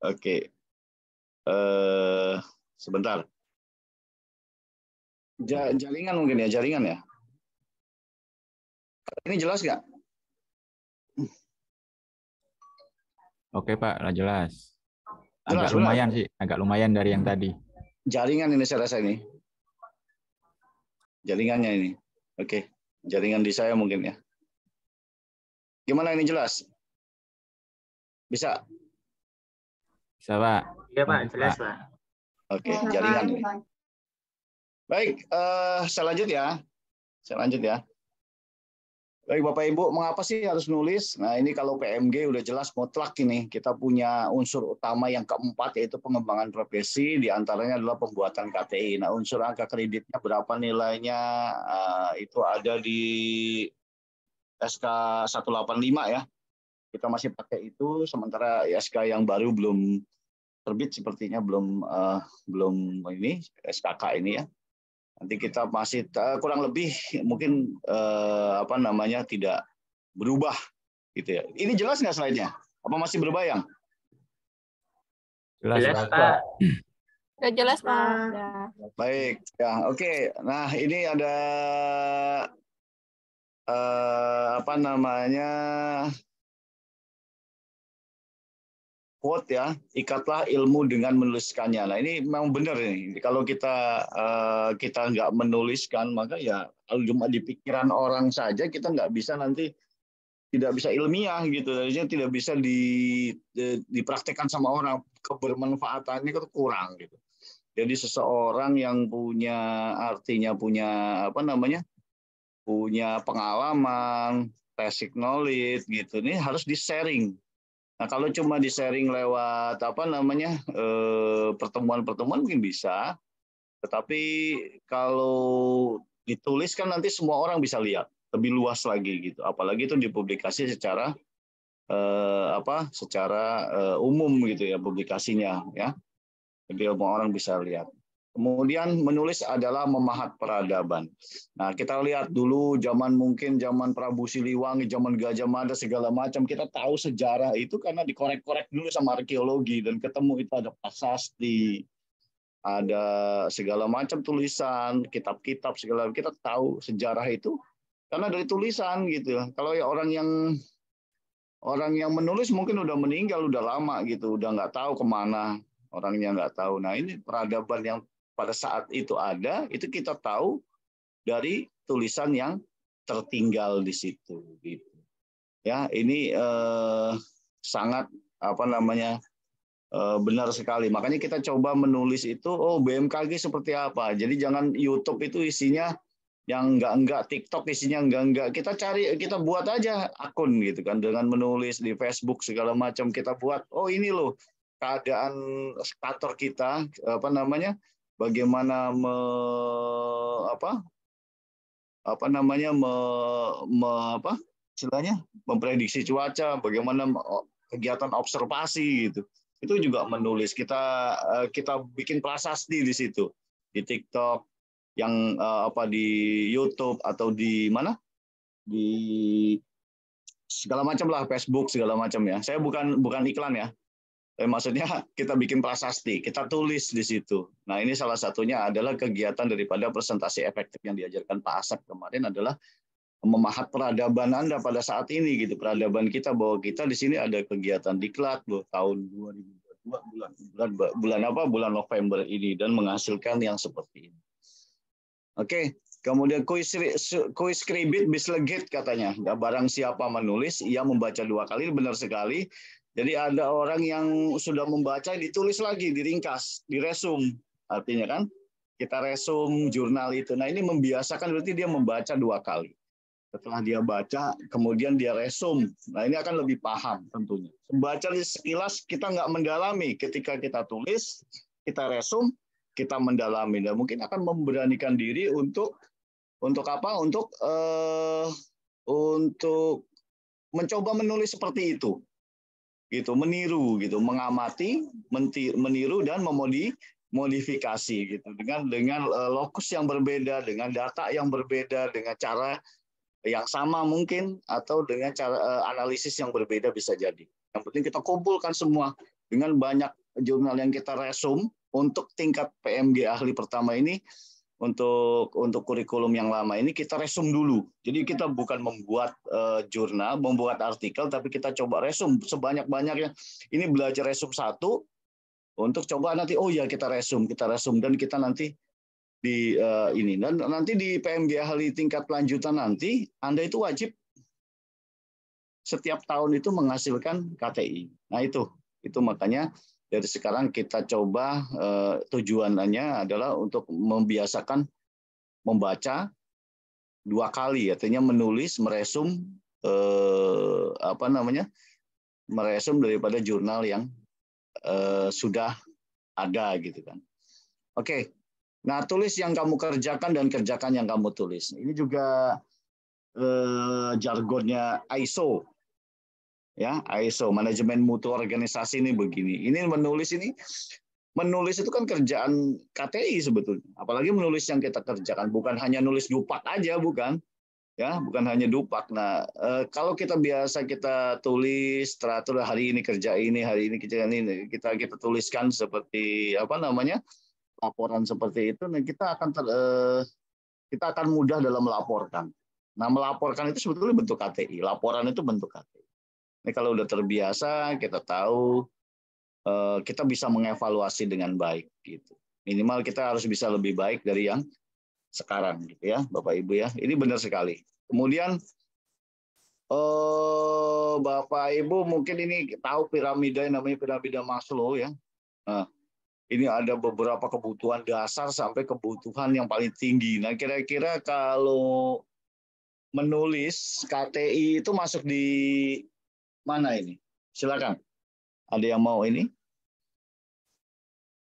Oke. Sebentar. Jaringan mungkin ya, jaringan ya. Ini jelas nggak? Oke Pak, udah jelas. Jelas, Agak lumayan sih, agak lumayan dari yang tadi. Jaringan ini saya rasa ini. Jaringannya ini. Oke, jaringan di saya mungkin ya. Gimana ini jelas? Bisa? Bisa Pak? Iya Pak, jelas Pak. Oke, jaringan ini. Baik, saya lanjut ya. Baik Bapak Ibu, mengapa sih harus nulis? Nah ini kalau PMG udah jelas mutlak ini. Kita punya unsur utama yang keempat yaitu pengembangan profesi. Di antaranya adalah pembuatan KTI. Nah unsur angka kreditnya berapa nilainya? Itu ada di SK 185 ya. Kita masih pakai itu, sementara SK yang baru belum terbit sepertinya belum ini SKK ini ya. Nanti kita masih kurang lebih mungkin tidak berubah gitu ya. Ini jelas nggak slide-nya? Apa masih berbayang? Jelas Pak. Udah jelas Pak. Baik ya, oke. Nah ini ada quote ya, ikatlah ilmu dengan menuliskannya. Nah ini memang benar nih. Kalau kita nggak menuliskan, maka ya kalau cuma di pikiran orang saja kita nggak bisa nanti tidak bisa ilmiah gitu. Artinya tidak bisa dipraktekkan sama orang. Kebermanfaatannya itu kurang gitu. Jadi seseorang yang punya pengalaman, basic knowledge gitu, ini harus di-sharing. Nah, kalau cuma di-sharing lewat pertemuan-pertemuan mungkin bisa, tetapi kalau ditulis kan nanti semua orang bisa lihat lebih luas lagi gitu. Apalagi itu dipublikasi secara umum gitu ya publikasinya ya. Jadi semua orang bisa lihat. Kemudian menulis adalah memahat peradaban. Nah, kita lihat dulu zaman Prabu Siliwangi, zaman Gajah Mada segala macam, kita tahu sejarah itu karena dikorek-korek dulu sama arkeologi dan ketemu itu ada prasasti, ada segala macam tulisan, kitab-kitab segala. Kita tahu sejarah itu karena dari tulisan gitu. Kalau ya orang yang menulis mungkin udah meninggal, udah lama gitu, udah nggak tahu kemana, orangnya nggak tahu. Nah, ini peradaban yang pada saat itu ada, itu kita tahu dari tulisan yang tertinggal di situ. Gitu. Ya, ini sangat benar sekali. Makanya kita coba menulis itu, BMKG seperti apa. Jadi jangan YouTube itu isinya yang enggak, TikTok isinya enggak. Kita buat aja akun gitu kan, dengan menulis di Facebook segala macam kita buat. Oh ini loh keadaan kantor kita, bagaimana memprediksi cuaca, bagaimana kegiatan observasi gitu. Itu juga menulis. Kita bikin prasasti di situ, di TikTok, yang di YouTube atau di mana, di segala macam lah, Facebook segala macam ya. Saya bukan iklan ya. Maksudnya kita bikin prasasti, kita tulis di situ. Nah ini salah satunya adalah kegiatan daripada presentasi efektif yang diajarkan Pak Asep kemarin adalah memahat peradaban Anda pada saat ini gitu. Peradaban kita, bahwa kita di sini ada kegiatan diklat tahun 2022 bulan November ini dan menghasilkan yang seperti ini. Oke, kemudian kuis skribit bis legit katanya. Ya, barang siapa menulis, ia membaca 2 kali, benar sekali. Jadi ada orang yang sudah membaca, ditulis lagi, diringkas, diresum. Artinya kan, kita resum jurnal itu. Nah ini membiasakan, berarti dia membaca 2 kali. Setelah dia baca, kemudian dia resum. Nah ini akan lebih paham tentunya. Membaca sekilas kita nggak mendalami. Ketika kita tulis, kita resum, kita mendalami. Dan mungkin akan memberanikan diri untuk mencoba menulis seperti itu. Gitu, meniru gitu, mengamati, meniru dan memodifikasi gitu dengan lokus yang berbeda, dengan data yang berbeda, dengan cara yang sama mungkin, atau dengan cara analisis yang berbeda bisa jadi. Yang penting kita kumpulkan semua dengan banyak jurnal yang kita resum untuk tingkat PMG ahli pertama ini, untuk kurikulum yang lama ini kita resum dulu. Jadi kita bukan membuat jurnal, membuat artikel, tapi kita coba resum sebanyak-banyaknya. Ini belajar resum satu untuk coba nanti kita resum dan kita nanti di ini, dan nanti di PMG ahli tingkat lanjutan nanti Anda itu wajib setiap tahun itu menghasilkan KTI. Nah itu makanya dari sekarang kita coba tujuannya adalah untuk membiasakan membaca 2 kali, artinya menulis, meresum meresum daripada jurnal yang sudah ada gitu kan. Oke. Nah, tulis yang kamu kerjakan dan kerjakan yang kamu tulis. Ini juga jargonnya ISO. Ya, ISO, manajemen mutu organisasi ini begini. Ini menulis itu kan kerjaan KTI sebetulnya. Apalagi menulis yang kita kerjakan, bukan hanya nulis dupak aja, bukan. Ya, bukan hanya dupak. Nah, kalau kita biasa kita tulis teratur hari ini kerja ini, hari ini kerja ini, kita tuliskan seperti laporan seperti itu, nah kita akan mudah dalam melaporkan. Nah, melaporkan itu sebetulnya bentuk KTI, laporan itu bentuk KTI. Ini kalau udah terbiasa, kita tahu kita bisa mengevaluasi dengan baik gitu. Minimal kita harus bisa lebih baik dari yang sekarang gitu ya, Bapak Ibu ya. Ini benar sekali. Kemudian Bapak Ibu mungkin ini tahu piramida yang namanya piramida Maslow ya. Nah, ini ada beberapa kebutuhan dasar sampai kebutuhan yang paling tinggi. Nah, kira-kira kalau menulis KTI itu masuk di mana ini? Silakan. Ada yang mau ini?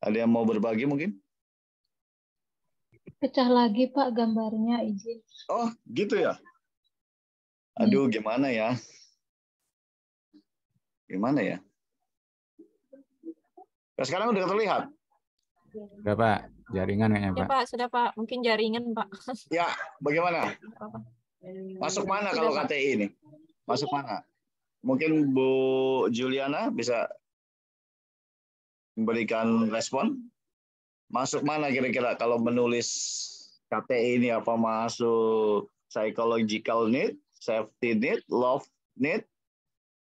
Ada yang mau berbagi mungkin? Pecah lagi Pak gambarnya, izin. Oh, gitu ya? Aduh, gimana ya? Gimana ya? Nah, sekarang udah terlihat? Sudah Pak, jaringan kayaknya Ya Pak. Pak, sudah Pak. Mungkin jaringan Pak. Ya, bagaimana? Masuk mana kalau Sudah, Pak. KTI ini? Masuk mana? Mungkin Bu Juliana bisa memberikan respon. Masuk mana kira-kira kalau menulis KTI ini, apa masuk psychological need, safety need, love need,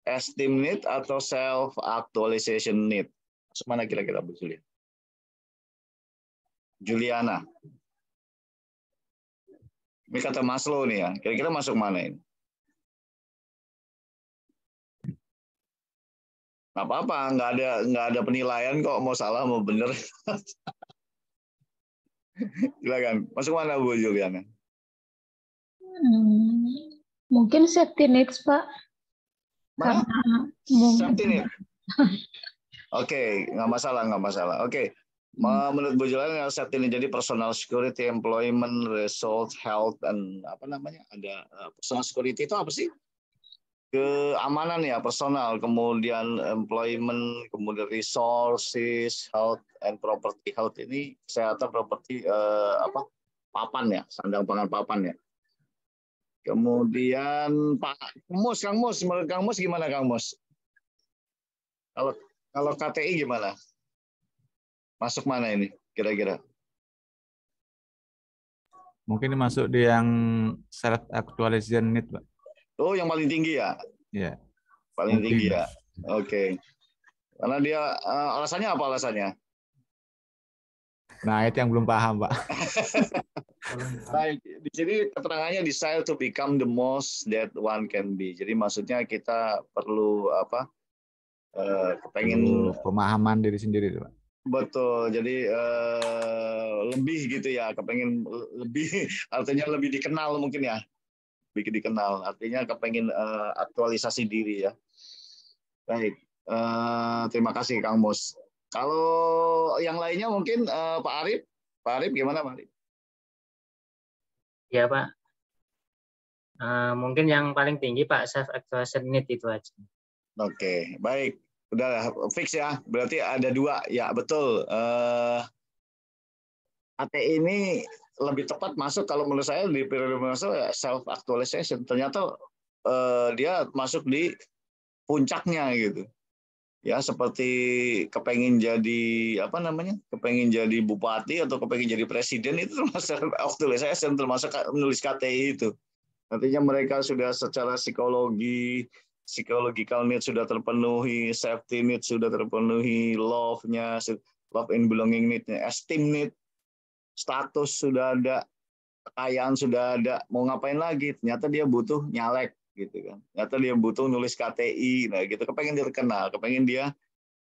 esteem need, atau self actualization need? Masuk mana kira-kira Bu Juliana? Ini kata Maslow nih ya. Kira-kira masuk mana ini? Nggak apa-apa, nggak ada penilaian kok, mau salah mau bener. Silakan. Masuk mana Bu Juliana? Mungkin safety needs Pak. Mana? Karena Safety need. Oke, nggak masalah. Oke. Menurut Bu Juliana safety need jadi personal security, employment, result, health, dan ada personal security itu apa sih? Keamanan ya, personal, kemudian employment, kemudian resources, health and property. Health ini kesehatan, properti papan ya, sandang pangan papan ya. Kemudian Kang Mus, menurut Kang Mus gimana Kang Mus? Kalau KTI gimana? Masuk mana ini kira-kira? Mungkin masuk di yang self actualization need, Pak. Oh, yang paling tinggi ya? Iya. Paling Mungkin. tinggi ya. Oke. Karena dia alasannya apa alasannya? Nah, itu yang belum paham, Pak. Baik, di sini keterangannya desire to become the most that one can be. Jadi maksudnya kita perlu kepengen pemahaman diri sendiri, Pak. Betul. Jadi lebih gitu ya, kepengen lebih, artinya lebih dikenal mungkin ya. Lebih dikenal, artinya kepengen aktualisasi diri ya. Baik, terima kasih Kang Mus. Kalau yang lainnya mungkin Pak Arif. Pak Arif gimana Pak Arif? Ya Pak. Mungkin yang paling tinggi Pak self actualization need itu aja. Oke, baik. Udah fix ya. Berarti ada 2. Ya, betul. ATI ini lebih tepat masuk kalau menurut saya di periode masuk self actualization. Ternyata dia masuk di puncaknya gitu. ya seperti kepengen jadi apa namanya, kepengen jadi bupati atau kepengen jadi presiden, itu termasuk actualization, termasuk menulis KTI itu. Artinya mereka sudah secara psychological need sudah terpenuhi, safety need sudah terpenuhi, love and belonging need-nya, esteem need, status sudah ada, kekayaan sudah ada, mau ngapain lagi? Ternyata dia butuh nyalek gitu kan. Ternyata dia butuh nulis KTI, nah gitu, kepengen dia terkenal, kepengen dia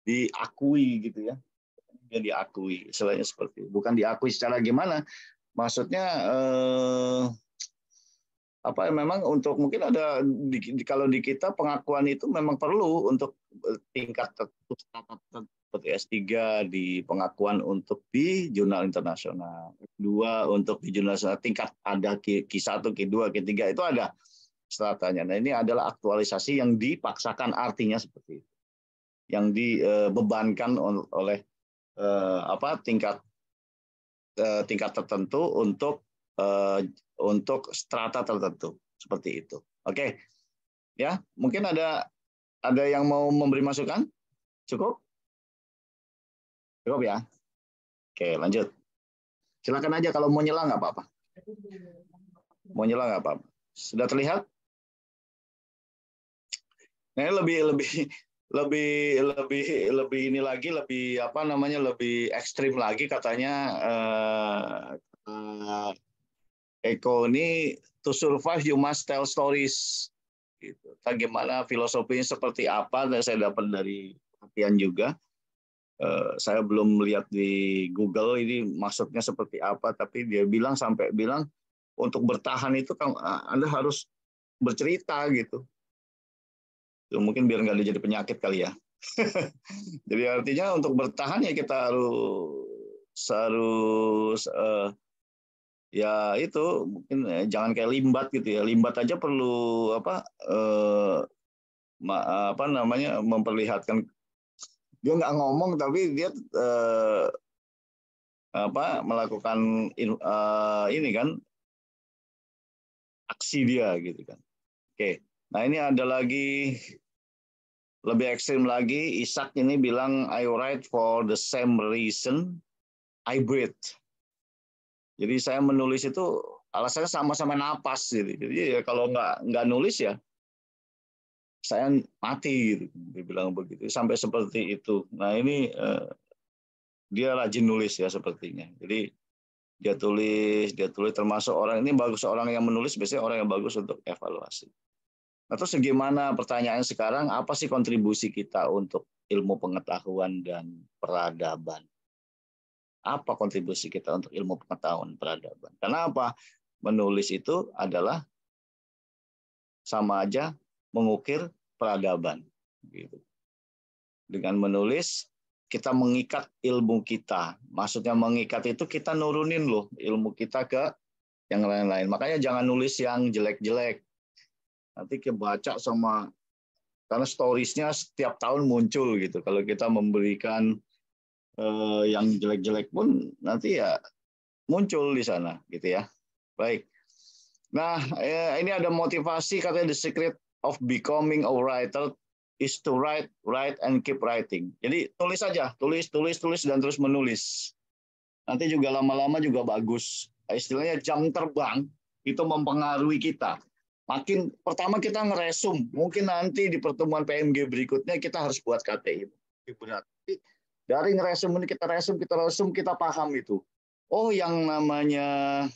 diakui gitu ya. Dia diakui, istilahnya seperti itu. Bukan diakui secara gimana? Maksudnya apa memang untuk mungkin ada kalau di kita pengakuan itu memang perlu untuk tingkat tertentu seperti S3 di pengakuan untuk di jurnal internasional. Kedua untuk di jurnal tingkat ada Q1, Q2, Q3 itu ada stratanya. Nah, ini adalah aktualisasi yang dipaksakan, artinya seperti itu. Yang dibebankan oleh tingkat tertentu untuk strata tertentu seperti itu. Oke. Ya, mungkin ada yang mau memberi masukan? Cukup? Cukup ya? Oke, lanjut. Silakan aja kalau mau nyela nggak apa-apa. Mau nyela nggak apa-apa. Sudah terlihat? Nah, lebih ini lagi, lebih apa namanya, lebih ekstrim lagi katanya Eko ini, to survive you must tell stories. Gitu. Bagaimana filosofinya seperti apa? Dan saya dapat dari perhatian juga. Saya belum melihat di Google ini maksudnya seperti apa, tapi dia sampai bilang untuk bertahan itu kan Anda harus bercerita gitu. Mungkin biar nggak jadi penyakit kali ya. Jadi artinya untuk bertahan ya kita harus ya itu mungkin jangan kayak limbat gitu ya. Limbat aja perlu apa namanya, memperlihatkan, dia nggak ngomong tapi dia melakukan ini kan, aksi dia gitu kan. Oke. Nah, ini ada lagi lebih ekstrim lagi. Ishak ini bilang, I write for the same reason I breathe. Jadi saya menulis itu alasannya sama-sama napas gitu. Jadi ya kalau nggak nulis ya saya mati gitu. Dia bilang begitu. Sampai seperti itu. Nah, ini dia rajin nulis ya sepertinya. Jadi dia tulis termasuk orang ini bagus, orang yang menulis biasanya orang yang bagus untuk evaluasi. Nah, terus gimana pertanyaan sekarang, apa sih kontribusi kita untuk ilmu pengetahuan dan peradaban? Apa kontribusi kita untuk ilmu pengetahuan peradaban? Karena apa? Menulis itu adalah sama aja mengukir peradaban. Gitu. Dengan menulis, kita mengikat ilmu kita. Maksudnya mengikat itu kita nurunin loh ilmu kita ke yang lain-lain. Makanya jangan nulis yang jelek-jelek. Nanti kebaca karena storiesnya setiap tahun muncul gitu. Kalau kita memberikan yang jelek-jelek pun nanti ya muncul di sana gitu ya. Baik. Nah, ini ada motivasi, katanya the secret of becoming a writer is to write and keep writing. Jadi tulis saja, tulis dan terus menulis. Nanti juga lama-lama juga bagus. Istilahnya jam terbang itu mempengaruhi kita. Makin pertama kita ngeresum, mungkin nanti di pertemuan PMG berikutnya kita harus buat KTI. Berat. Dari ngeresum ini kita resum, kita paham itu. Oh, yang namanya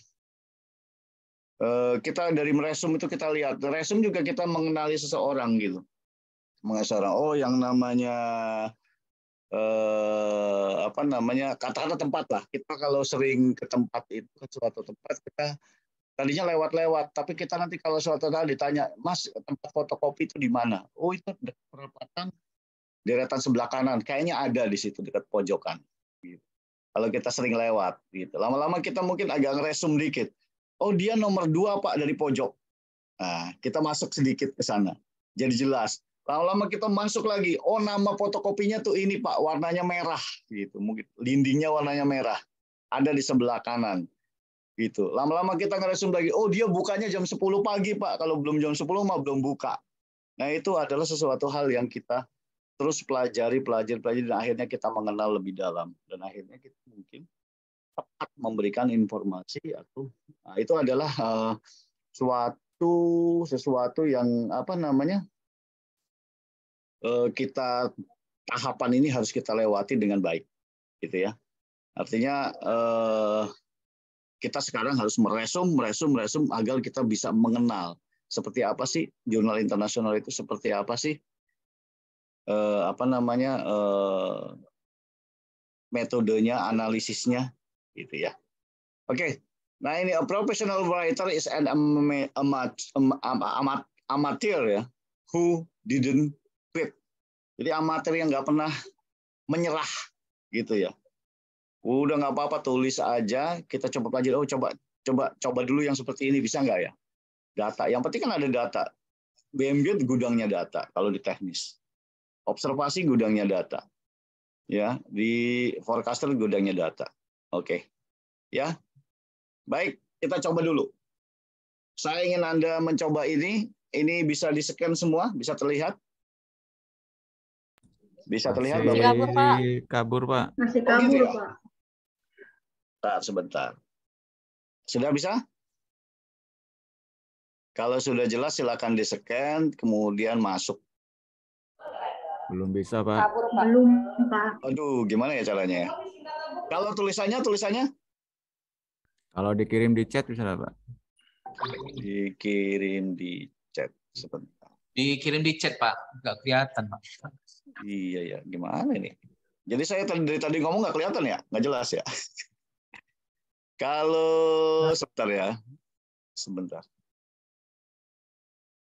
kita dari meresum itu kita lihat. Resum juga kita mengenali seseorang gitu. Mengenali seseorang. Oh, yang namanya kata-kata tempat lah. Kita kalau sering ke tempat itu, ke suatu tempat, kita tadinya lewat-lewat, tapi kita nanti kalau suatu kali ditanya, Mas, tempat fotokopi itu di mana? Oh, itu dekat perempatan deretan sebelah kanan. Kayaknya ada di situ dekat pojokan. Gitu. Kalau kita sering lewat, gitu. Lama-lama kita mungkin agak ngeresum dikit. Oh, dia nomor 2 Pak dari pojok. Nah, kita masuk sedikit ke sana. Jadi jelas. Lama-lama kita masuk lagi. Oh, nama fotokopinya tuh ini Pak, warnanya merah. Gitu. Mungkin dindingnya warnanya merah. Ada di sebelah kanan. Gitu. Lama-lama kita ngeresum lagi, oh dia bukanya jam 10 pagi Pak, kalau belum jam 10 mah belum buka. Nah, itu adalah sesuatu hal yang kita terus pelajari, dan akhirnya kita mengenal lebih dalam. Dan akhirnya kita mungkin tepat memberikan informasi atau itu adalah sesuatu yang apa namanya kita tahapan ini harus kita lewati dengan baik, gitu ya. Artinya kita sekarang harus meresum agar kita bisa mengenal seperti apa sih jurnal internasional itu, seperti apa sih apa namanya metodenya, analisisnya, gitu ya. Oke. Nah, ini a professional writer is an amateur ya, who didn't quit. Jadi amatir yang nggak pernah menyerah, gitu ya. Udah nggak apa-apa, tulis aja, kita coba pelajari. Oh, coba dulu yang seperti ini, bisa nggak ya? Data. Yang penting kan ada data. BMG gudangnya data kalau di teknis. Observasi gudangnya data. Ya, di forecaster gudangnya data. Oke. Ya. Baik, kita coba dulu. Saya ingin Anda mencoba ini. Ini bisa di-scan semua, bisa terlihat? Bisa terlihat, Masih Bapak? kabur, Pak. kabur, Pak. Masih Oh, gitu kabur, ya? Pak. Sebentar. Sudah bisa? Kalau sudah jelas silakan di-scan, kemudian masuk. Belum bisa, Pak. Belum, Pak. Aduh, gimana ya caranya ya? Kalau tulisannya? Kalau dikirim di chat bisa nggak, Pak? Dikirim di chat sebentar. Dikirim di chat, Pak. Nggak kelihatan, Pak. Iya ya, gimana ini? Jadi saya dari tadi ngomong nggak kelihatan ya? Nggak jelas ya? Kalau sebentar ya, sebentar.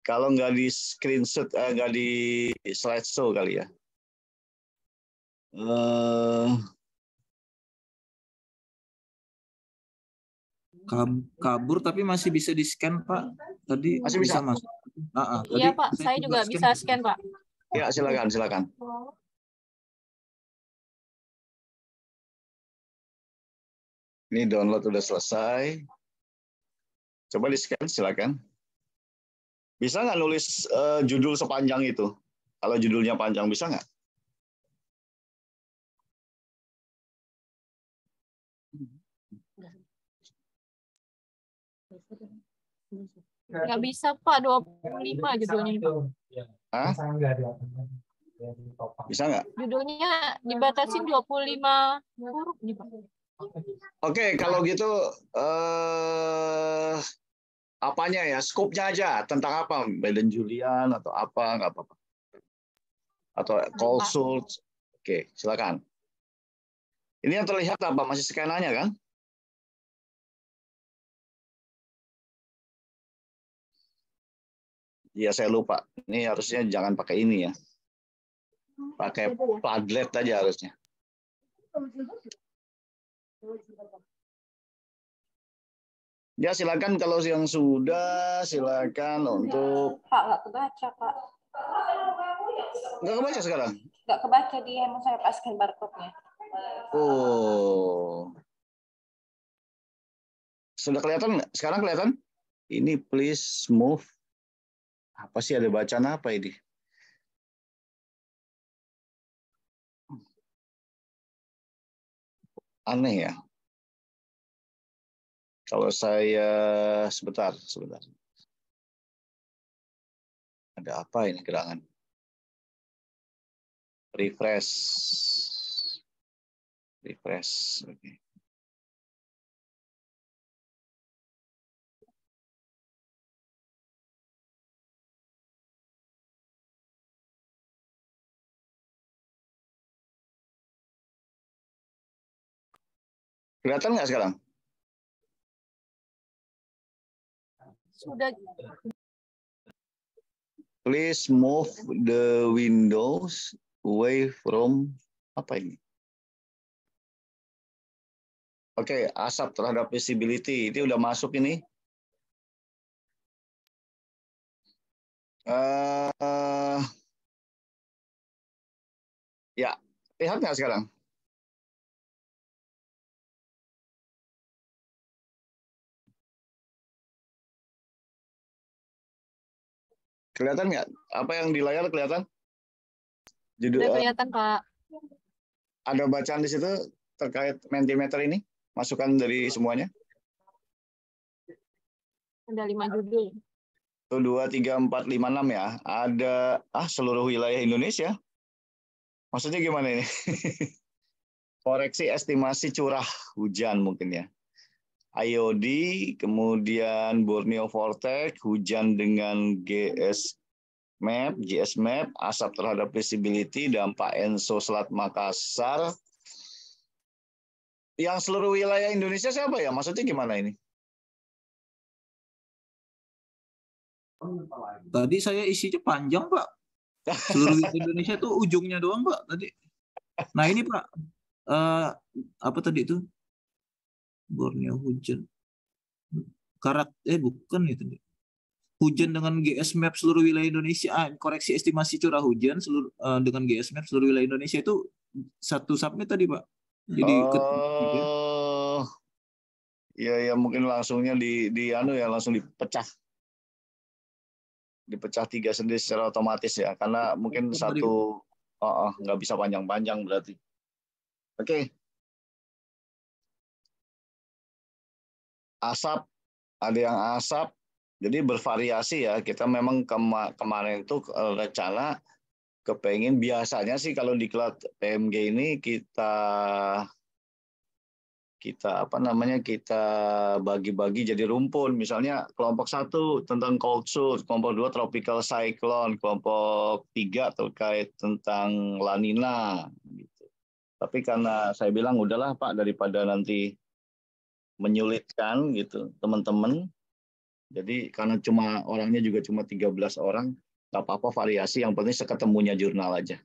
Kalau nggak di screenshot, nggak di slideshow kali ya. Kabur tapi masih bisa di-scan, Pak. Tadi Masih bisa? masuk. Iya, Tadi Pak. Saya coba juga bisa scan, Pak. Ya, silakan. Ini download udah selesai. Coba di-scan, silakan. Bisa nggak nulis judul sepanjang itu? Kalau judulnya panjang, bisa nggak? Nggak bisa, Pak. 25 judulnya, Pak. Hah? Bisa nggak? Judulnya dibatasin 25 huruf nih, Pak. Oke, kalau gitu apanya ya? Skopnya aja. Tentang apa? Beden Julian atau apa? Nggak apa-apa. Atau consult. Oke, silakan. Ini yang terlihat apa? Masih scannernya kan? Iya, saya lupa. Ini harusnya jangan pakai ini ya. Pakai Padlet aja harusnya. Ya, silakan kalau yang sudah, silakan untuk... Pak, nggak kebaca, Pak. Nggak kebaca sekarang? Nggak kebaca di handphone saya, Pak, scan barcode-nya. Oh. Sudah kelihatan nggak? Sekarang kelihatan? Ini please move. Apa sih, ada bacaan apa ini? Aneh ya. Kalau saya sebentar. Ada apa ini gerangan? Refresh. Oke. Kelihatan nggak sekarang? Sudah. Please move the windows away from apa ini? Oke, asap terhadap visibility ini udah masuk ini. Ya, lihat nggak sekarang? Kelihatan nggak? Apa yang di layar kelihatan? Judul, Udah kelihatan, Pak. ada bacaan di situ terkait Mentimeter ini? Masukan dari semuanya? Ada 5 judul. 1, 2, 3, 4, 5, 6 ya. Ada seluruh wilayah Indonesia. Maksudnya gimana ini? Koreksi estimasi curah hujan mungkin ya. IOD, kemudian Borneo Vortex, hujan dengan GS Map, asap terhadap visibility, dampak ENSO Selat Makassar. Yang seluruh wilayah Indonesia siapa ya? Maksudnya gimana ini? Tadi saya isinya panjang, Pak. Seluruh Indonesia tuh ujungnya doang, Pak, tadi. Nah, ini, Pak. Apa tadi itu? Borneo hujan. Bukan itu. Hujan dengan GS Map seluruh wilayah Indonesia. Koreksi estimasi curah hujan dengan GS Map seluruh wilayah Indonesia itu satu submit tadi, Pak. Jadi ya mungkin langsungnya langsung dipecah 3 sendiri secara otomatis ya, karena mungkin satu nggak bisa panjang-panjang berarti. Oke. Asap, ada yang asap, jadi bervariasi ya. Kita memang kemarin itu rencana kepengen, biasanya sih kalau di Cloud PMG ini kita bagi-bagi jadi rumpun. Misalnya kelompok 1 tentang cold surge, kelompok 2 tropical cyclone, kelompok 3 terkait tentang La Nina gitu. Tapi karena saya bilang udahlah Pak, daripada nanti menyulitkan gitu teman-teman. Jadi karena orangnya juga cuma 13 orang, nggak apa-apa variasi, yang penting seketemunya jurnal aja.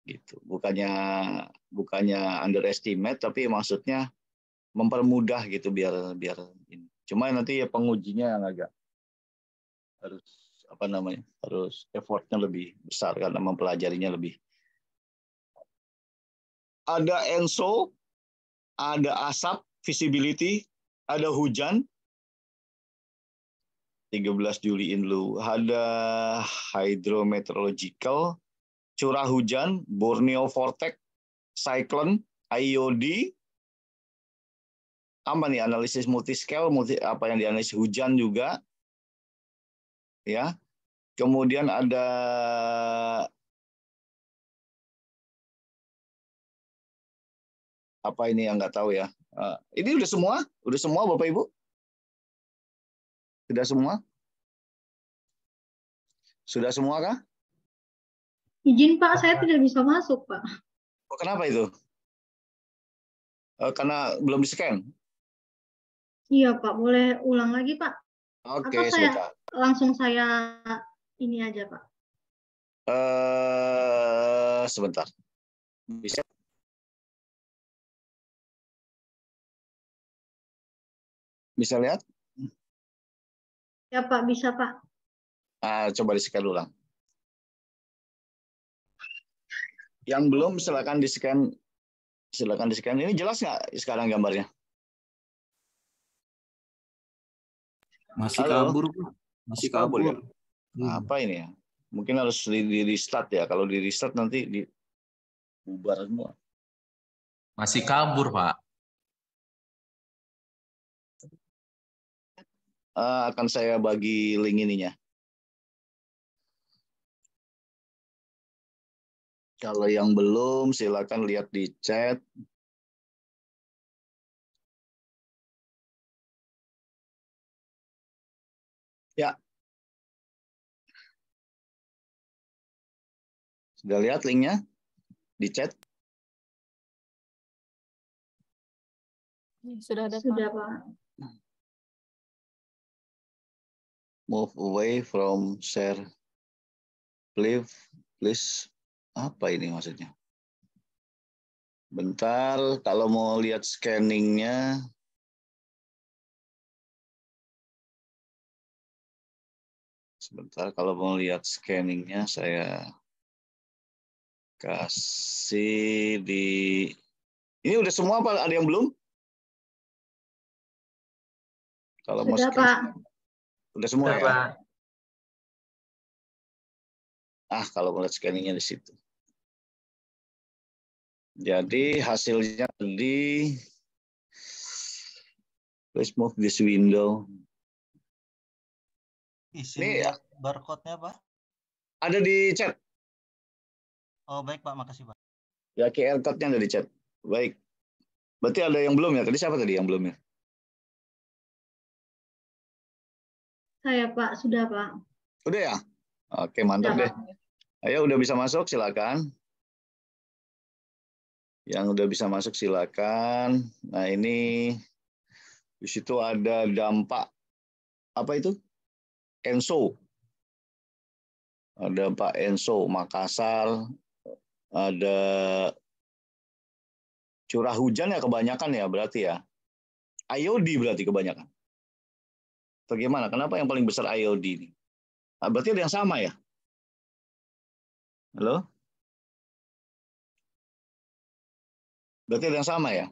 Gitu. Bukannya underestimate, tapi maksudnya mempermudah gitu biar ini. Cuma nanti ya pengujinya yang agak harus effortnya lebih besar karena mempelajarinya lebih. Ada ENSO, ada asap, visibility, ada hujan. 13 Juli Inlu, ada hydrometeorological, curah hujan, Borneo Vortex, cyclone, IOD, apa nih, analisis multiscale, apa yang dianalisis hujan juga, ya. Kemudian ada apa ini yang nggak tahu ya. Ini udah semua Bapak Ibu? Sudah semua? Sudah semua kah? Izin Pak, saya tidak bisa masuk Pak. Oh, kenapa itu? Karena belum di-scan? Iya Pak, boleh ulang lagi Pak? Oke, atau langsung saya ini aja Pak? Sebentar. Bisa? Bisa lihat? Ya Pak, bisa Pak. Coba di-scan ulang. Yang belum silakan di-scan. Silakan di-scan. Ini jelas nggak sekarang gambarnya? masih Halo? kabur, Pak. Masih kabur. Ya? Apa ini ya? Mungkin harus di-restart ya. Kalau di-restart nanti bubar semua. Masih kabur, Pak. Akan saya bagi link ininya. Kalau yang belum, silakan lihat di chat. Ya. Sudah lihat linknya di chat? Sudah ada, Sudah Pak. Pak. Move away from share. Please. Apa ini maksudnya? Bentar, kalau mau lihat scanningnya. Sebentar, kalau mau lihat scanningnya saya kasih di. Ini udah semua apa? Ada yang belum? Kalau Sudah mau Pak. Udah semua Sudah, ya? Pak. Kalau mau lihat scanningnya di situ. Jadi hasilnya di let's move this window. Izin Ini lihat barcode-nya, Pak. ada di chat. Oh, baik, Pak. Makasih, Pak. Ya, QR code-nya ada di chat. Baik. Berarti ada yang belum ya? Tadi siapa tadi yang belum ya? Saya Pak, sudah Pak. Udah ya? Oke, mantap Sudah, deh. Pak. Ayo udah bisa masuk, silakan. Yang udah bisa masuk silakan. Nah, ini di situ ada dampak apa itu? Enso. Ada Pak Enso Makassar, ada curah hujan ya kebanyakan ya berarti ya. IOD berarti kebanyakan. Bagaimana? Kenapa yang paling besar IOD ini? Nah, berarti ada yang sama ya? Halo? Berarti ada yang sama ya?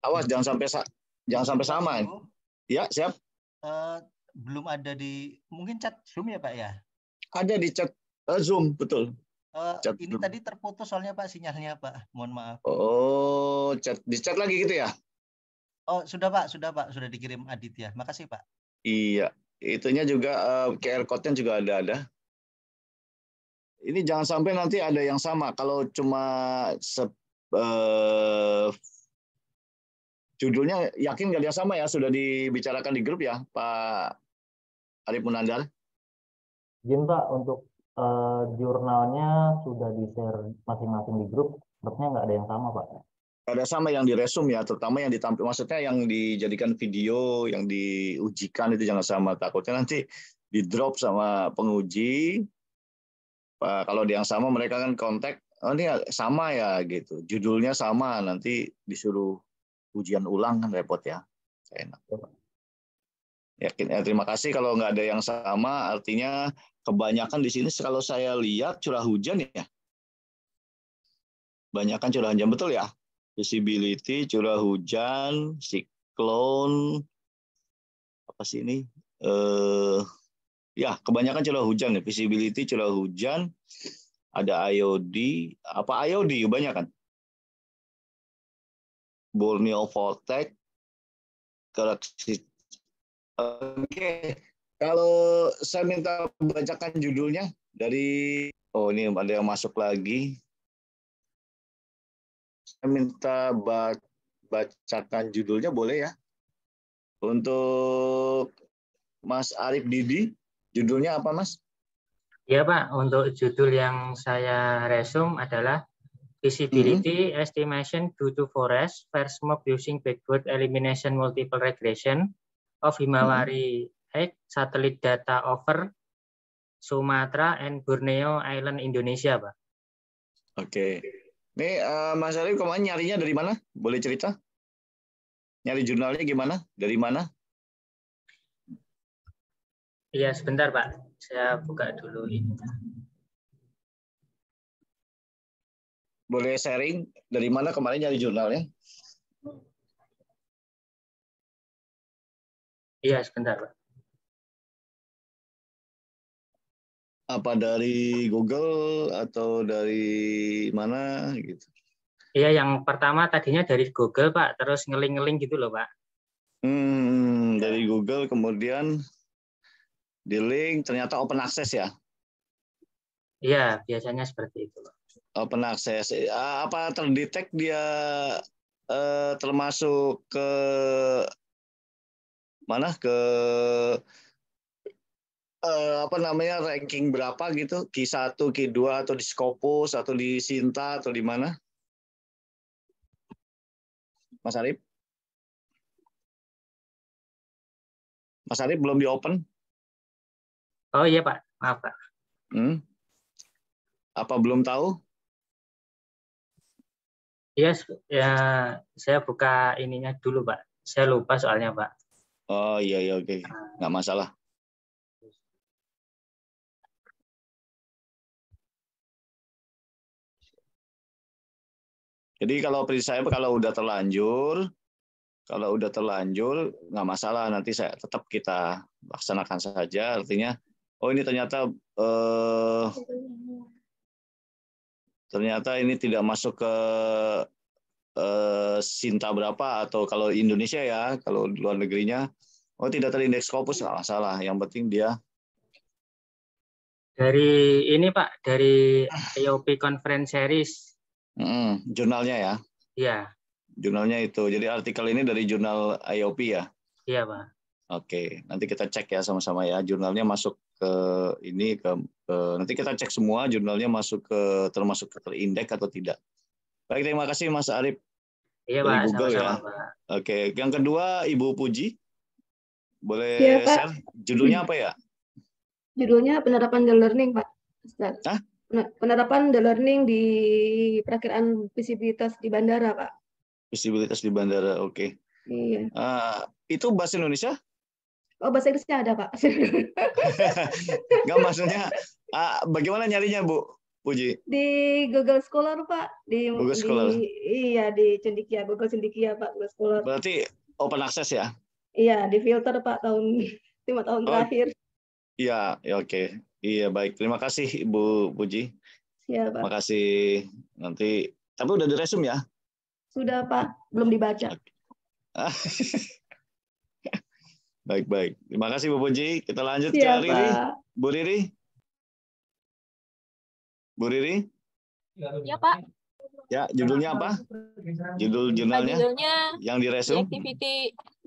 Awas jangan sampai sama. Ya, siap. Belum ada di mungkin chat Zoom ya, Pak ya? Ada di chat Zoom, betul. Chat Ini Zoom. tadi terputus soalnya, Pak, sinyalnya, Pak. Mohon maaf. Oh, di chat lagi gitu ya? Oh, sudah, Pak. Sudah dikirim Aditya. Makasih, Pak. Iya, itunya juga QR code-nya juga ada. Ini jangan sampai nanti ada yang sama. Kalau cuma judulnya yakin nggak ada yang sama ya? Sudah dibicarakan di grup ya, Pak Arif Munandar? Izin Pak, untuk jurnalnya sudah di-share masing-masing di grup, sepertinya nggak ada yang sama Pak. Ada sama yang diresum ya, terutama yang ditampil, maksudnya yang dijadikan video, yang diujikan itu jangan sama. Takutnya nanti di-drop sama penguji. Kalau yang sama mereka kan kontak, oh ini sama ya gitu. Judulnya sama, nanti disuruh ujian ulang kan repot ya. Saya enak. Yakin, terima kasih kalau nggak ada yang sama, artinya kebanyakan di sini kalau saya lihat curah hujan ya. Banyakan curah hujan, betul ya? Visibility, curah hujan, siklon, apa sih ini? Ya, kebanyakan curah hujan ya. Visibility, curah hujan, ada IOD. Apa IOD? Kebanyakan. Borneo Vortex, koreksi. Oke, kalau saya minta bacakan judulnya dari, oh ini ada yang masuk lagi. Saya minta bacakan judulnya boleh ya? Untuk Mas Arif Didi, judulnya apa Mas? Ya Pak, untuk judul yang saya resum adalah Visibility Estimation due to Forest Fire Smoke Using Backward Elimination Multiple Regression of Himawari Lake Satellite Data over Sumatra and Borneo Island Indonesia, Pak. Oke. Ini Mas Arif kemarin nyarinya dari mana? Boleh cerita? Nyari jurnalnya gimana? Dari mana? Iya, sebentar Pak. Saya buka dulu ini. Boleh sharing dari mana kemarin nyari jurnalnya? Iya, sebentar Pak. Apa dari Google atau dari mana gitu? Iya, yang pertama tadinya dari Google Pak, terus ngeling-ngeling gitu loh Pak. Dari Google kemudian di link ternyata open access ya? Iya, biasanya seperti itu Pak. Open access. Apa terdetek dia termasuk ke mana? Ke apa namanya ranking berapa gitu? Q1, Q2 atau di Scopus atau di Sinta atau di mana? Mas Arif? Mas Arif belum di open? Oh iya Pak, maaf Pak. Apa belum tahu? Iya, ya, saya buka ininya dulu Pak. Saya lupa soalnya Pak. Oh iya oke, nggak masalah. Jadi kalau prinsip saya kalau udah terlanjur nggak masalah, nanti saya tetap kita laksanakan saja. Artinya, oh ini ternyata ternyata ini tidak masuk ke Sinta berapa, atau kalau Indonesia ya, kalau di luar negerinya, oh tidak terindeks Scopus, nggak masalah. Yang penting dia Dari ini Pak, dari IOP Conference Series. jurnalnya ya. Iya. Jurnalnya itu. Jadi artikel ini dari jurnal IOP ya. Iya Pak. Oke, nanti kita cek ya sama-sama ya. Jurnalnya masuk ke ini nanti kita cek semua jurnalnya masuk ke termasuk ke terindeks atau tidak. Baik, terima kasih Mas Arif. Iya dari Pak, Google sama-sama ya. Pak. Oke, yang kedua Ibu Puji. Boleh Iya, Pak. share judulnya apa ya? Judulnya penerapan the learning, Pak. Ustaz. Hah? Penerapan the learning di perakiraan visibilitas di bandara, Pak. Visibilitas di bandara, oke. Iya. Itu bahasa Indonesia? Oh, bahasa Inggrisnya ada, Pak. Enggak, maksudnya bagaimana nyarinya, Bu Puji? Di Google Scholar, Pak. Google Scholar. Iya, di Cendikia, Google Cendikia, Pak, Google Scholar. Berarti open access ya? Iya, di filter, Pak, tahun 5 tahun terakhir. Iya, ya, oke. Iya, baik. Terima kasih Ibu Puji. Siap, Pak. Terima kasih. Nanti, tapi udah diresum ya? Sudah, Pak. Belum dibaca. Baik. Terima kasih Bu Puji. Kita lanjut Siap, ke Riri. Pak. Bu Riri. Bu Riri. Ya, Pak. Ya, judulnya apa? Judul jurnalnya? Judulnya Yang diresum?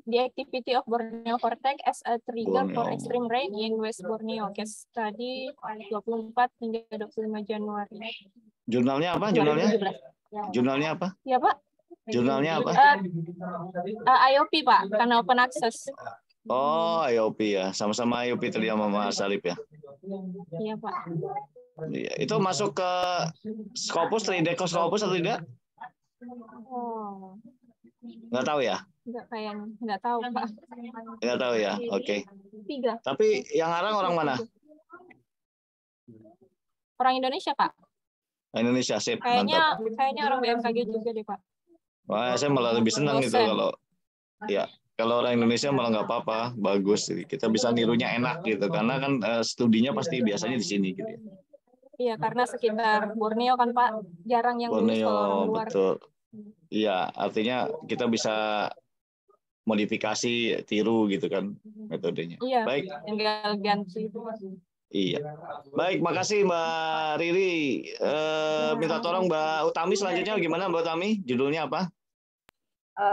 The activity of Borneo Vortex as a trigger for Borneo. extreme rain in West Borneo. Case study 24 hingga 25 Januari. Jurnalnya apa? Jurnalnya? 2017. Jurnalnya apa? Ya, Pak. Jurnalnya apa? IOP, Pak, karena open access. Oh, IOP ya. Sama-sama IOP tadi sama Mas Arif ya. Iya, Pak. Iya. Itu masuk ke Scopus, terindeks Scopus atau tidak? Oh, Nggak tahu ya? nggak tahu, Pak. Nggak tahu ya. Oke. 3. Tapi yang ngarang orang mana? Orang Indonesia, Pak. Indonesia, sip. Kayaknya Mantap. orang BMKG juga deh, Pak. Wah, saya malah lebih senang gitu kalau orang Indonesia malah nggak apa-apa, bagus. Kita bisa nirunya enak gitu, karena kan studinya pasti biasanya di sini gitu. Iya, karena sekitar Borneo kan, Pak, jarang yang lulus kalau orang Borneo, luar. betul. Iya, artinya kita bisa modifikasi, tiru gitu kan metodenya. Iya, Baik. tinggal ganti. Iya. Baik, makasih Mbak Riri. Minta tolong Mbak Utami selanjutnya gimana Mbak Utami? Judulnya apa?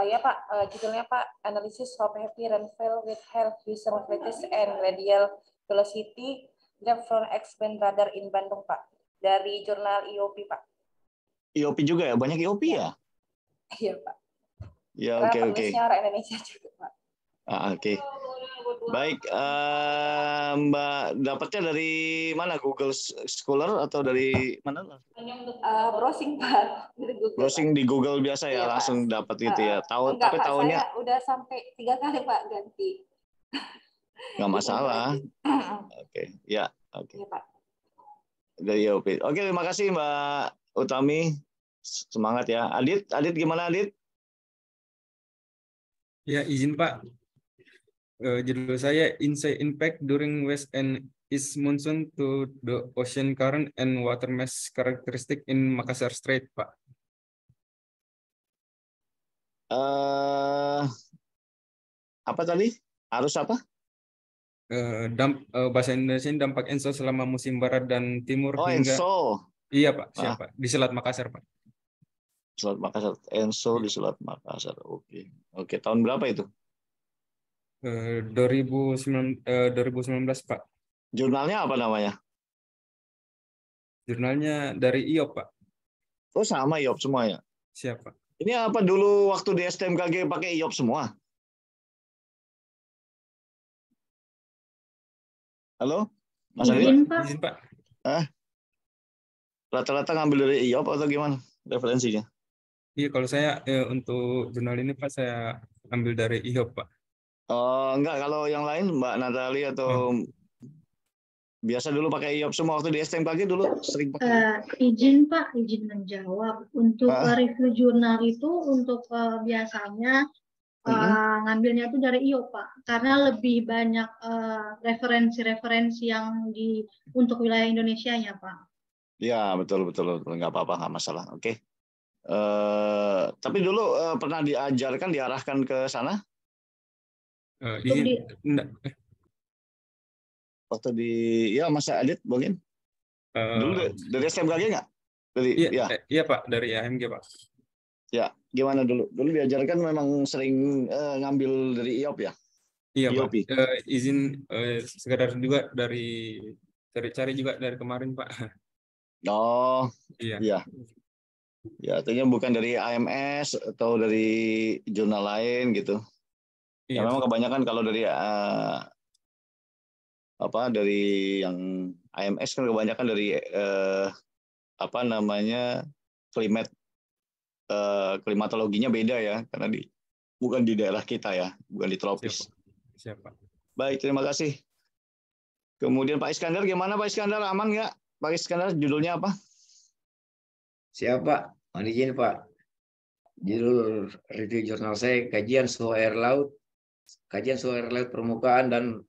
Ya Pak, judulnya Pak, Analysis of Heavy Rainfall with Health User Lattice and Radial Velocity Graph from X-band Radar in Bandung, Pak. Dari jurnal IOP, Pak. IOP juga ya? Banyak IOP ya? Iya, Pak. Ya, Karena oke. penulisnya orang Indonesia juga, Pak. Oke. Baik, Mbak dapatnya dari mana? Google Scholar atau dari mana? Browsing, Pak. Dari Google, Browsing Pak. di Google biasa ya, Iya, langsung dapat gitu ya. Tahu, Enggak, tapi Pak, tahunnya saya udah sampai 3 kali, Pak, ganti. nggak masalah. Oke, ya, oke. Iya, Pak. Dari IOP. Oke, terima kasih Mbak Utami. Semangat ya. Adit gimana Adit? Ya, izin Pak. Judul saya Insight Impact During West and East Monsoon to the Ocean Current and Water Mass Characteristic in Makassar Strait, Pak. Apa tadi? Arus apa? Bahasa Indonesia dampak ENSO selama musim barat dan timur Oh, hingga... ENSO. Iya, Pak. Siapa? Di Selat Makassar, Pak. Selat Makassar. ENSO di Selat Makassar. Oke. Oke, tahun berapa itu? 2019, Pak. Jurnalnya apa namanya? Jurnalnya dari IOP, Pak. Oh, sama IOP semua ya? Siapa? Ini apa dulu waktu di STMKG pakai IOP semua? Halo? Mas Adit? Izin, Pak. Rata-rata ngambil dari IOP atau gimana referensinya? Iya, kalau saya untuk jurnal ini Pak, saya ambil dari IOP, Pak. Enggak, kalau yang lain Mbak Natali atau biasa dulu pakai IOP semua waktu di STMKG dulu sering pakai. Izin Pak, izin menjawab. Untuk review jurnal itu untuk biasanya ngambilnya itu dari IOP, Pak, karena lebih banyak referensi-referensi yang untuk wilayah Indonesia-nya, Pak. Ya, betul, nggak apa-apa, nggak masalah. Oke. Tapi dulu pernah diajarkan, diarahkan ke sana? Waktu di, ya Mas Adit mungkin? Dulu dari SMKG nggak? Iya Pak, dari AMG Pak. Ya, gimana dulu? Dulu diajarkan memang sering ngambil dari IOP ya? Iya Pak, IOP. izin sekedar juga dari cari-cari juga dari kemarin Pak. Oh, iya. Iya. Ya, artinya bukan dari AMS atau dari jurnal lain gitu. Ya Iya. memang kebanyakan kalau dari dari yang AMS kan kebanyakan dari klimatologinya beda ya, karena bukan di daerah kita ya, bukan di tropis. Siapa? Baik, terima kasih. Kemudian Pak Iskandar, gimana Pak Iskandar, aman nggak? Pak Iskandar, judulnya apa? Siap Pak, mohon izin Pak. Judul review jurnal saya kajian suhu air laut permukaan dan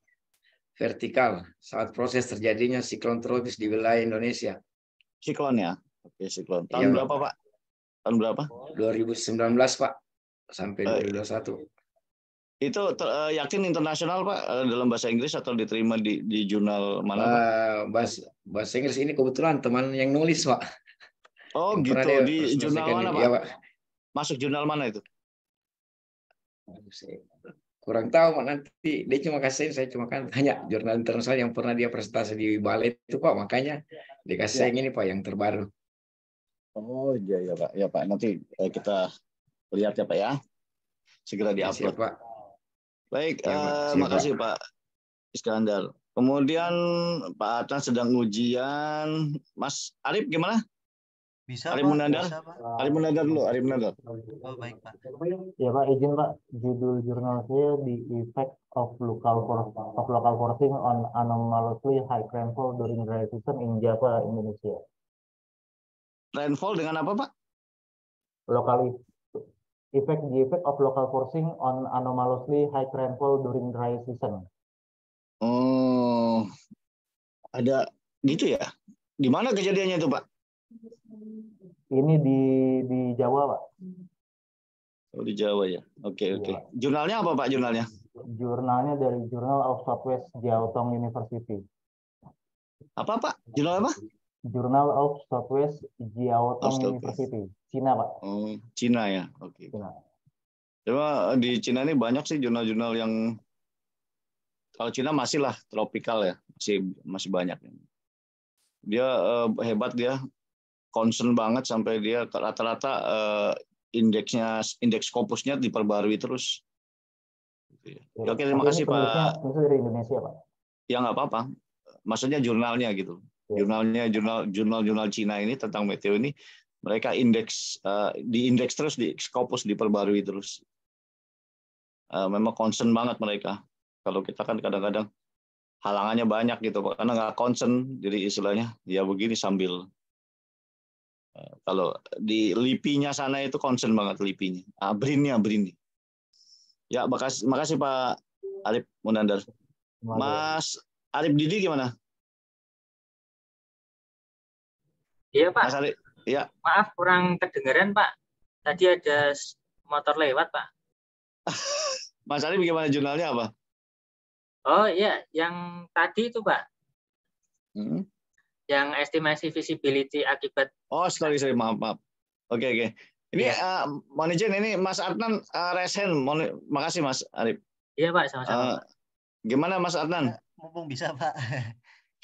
vertikal saat proses terjadinya siklon tropis di wilayah Indonesia. Siklon ya? Oke, siklon. Tahun berapa Pak? Tahun berapa? 2019 Pak, sampai 2021. Itu yakin internasional Pak, dalam bahasa Inggris atau diterima di jurnal mana Pak? Bahasa Inggris ini kebetulan teman yang nulis Pak. Oh yang gitu, di jurnal mana Pak? Ya, Pak? Masuk jurnal mana itu? Kurang tahu Pak, nanti dia cuma kasih, saya cuma kan tanya jurnal internasional yang pernah dia presentasi di balai itu Pak, makanya dikasih yang ini Pak, yang terbaru. Oh iya ya Pak, ya Pak, nanti kita lihat ya Pak ya, segera diupload. Ya, Pak. Baik, makasih Pak Iskandar. Kemudian Pak Adnan sedang ujian. Mas Arif gimana? Bisa Arif Pak, Munandar. bisa Pak. Arif Munandar dulu, Arif Munandar. Oh baik Pak. Ya Pak, izin Pak, judul jurnal saya The Effect of Local Forcing on Anomalously High Rainfall During Dry Season in Java, Indonesia. Rainfall dengan apa Pak? The effect of local forcing on anomalously high rainfall during dry season. Oh, ada gitu ya? Di mana kejadiannya itu Pak? Ini di Jawa Pak. Oh di Jawa ya. Oke. Jurnalnya apa Pak jurnalnya? Jurnalnya dari Journal of Southwest Jiaotong University. Apa Pak? Jurnal apa? Journal of Southwest Jiaotong University. Cina Pak. Oh, Cina ya. Oke. Cuma di Cina ini banyak sih jurnal-jurnal yang, kalau Cina masih lah tropikal ya, masih banyak. Dia hebat, dia concern banget sampai dia rata-rata indeks Scopusnya diperbarui terus. Oke, terima kasih Pak. Itu dari Indonesia Pak. Ya nggak apa-apa. Maksudnya jurnalnya gitu. Jurnal Cina ini tentang meteo ini, mereka diindeks terus, di Scopus diperbarui terus. Memang concern banget mereka. Kalau kita kan kadang-kadang halangannya banyak gitu Pak, karena nggak concern, jadi istilahnya ya begini sambil. Kalau di LIPI-nya sana itu concern banget LIPI-nya. BRIN-nya. Ya, makasih Pak Arif Munandar. Mas Arif Didi gimana? Iya Pak. Mas Arif, ya. Maaf kurang kedengeran Pak. Tadi ada motor lewat Pak. Mas Arif gimana, jurnalnya apa? Oh iya, yang tadi itu Pak. Yang estimasi visibility akibat. Oh sorry maaf. Oke. Ini mohon izin, ini Mas Adnan resen. Makasih Mas Arif. Iya Pak, sama-sama. Gimana Mas Adnan? Mumpung bisa Pak.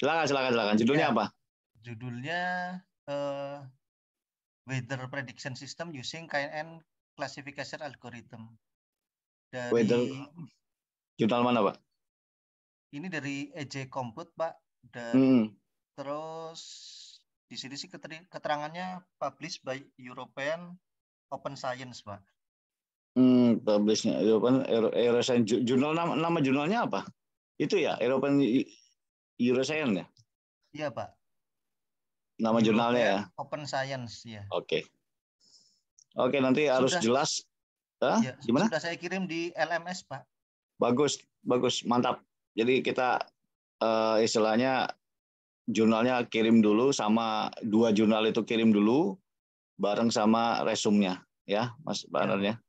Silakan. Judulnya apa? Judulnya Weather Prediction System Using KNN Classification Algorithm. Weather. Jurnal mana Pak? Ini dari EJ Compute Pak. Dan terus di sini sih keterangannya published by European Open Science Pak. Publishnya European jurnal, nama jurnalnya apa? Itu ya, European Euroscience ya? Iya Pak. Nama jurnalnya ya? Open Science ya. Oke, nanti harus jelas. Gimana? Sudah saya kirim di LMS Pak. Bagus, mantap. Jadi kita istilahnya jurnalnya kirim dulu, sama 2 jurnal itu kirim dulu bareng sama resumnya ya, Mas Banar ya.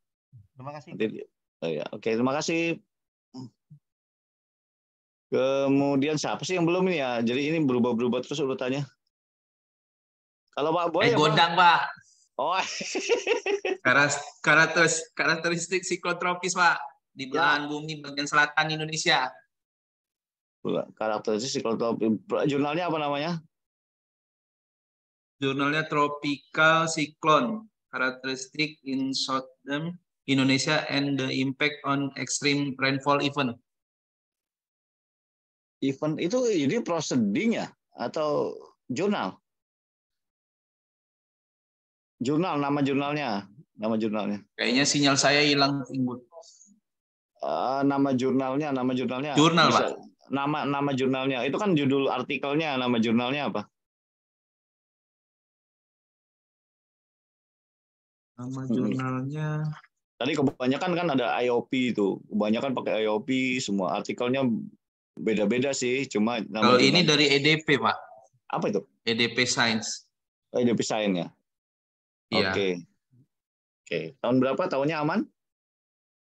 Terima kasih. Ya, oke, terima kasih. Kemudian siapa sih yang belum ini ya? Jadi ini berubah-berubah terus urutannya. Kalau Pak Boy Gondang, Pak. Oh. Karakteristik siklon tropis, Pak, di belahan bumi bagian selatan Indonesia. Karakteristik siklon tropis. Jurnalnya apa namanya? Jurnalnya Tropical Cyclone, Karakteristik in Southern Indonesia and the Impact on Extreme Rainfall Event. Event itu ini proceeding ya atau jurnal? Jurnal, nama jurnalnya. Kayaknya sinyal saya hilang, Ingbut. Nama jurnalnya. Jurnal, bisa, Pak. Nama jurnalnya. Itu kan judul artikelnya, nama jurnalnya apa? Nama jurnalnya. Tadi kebanyakan kan ada IOP itu. Kebanyakan pakai IOP, semua artikelnya beda-beda sih. Cuma kalau ini dari EDP, Pak. Apa itu? EDP Science. EDP Science ya? Iya. Oke. Tahun berapa? Tahunnya aman?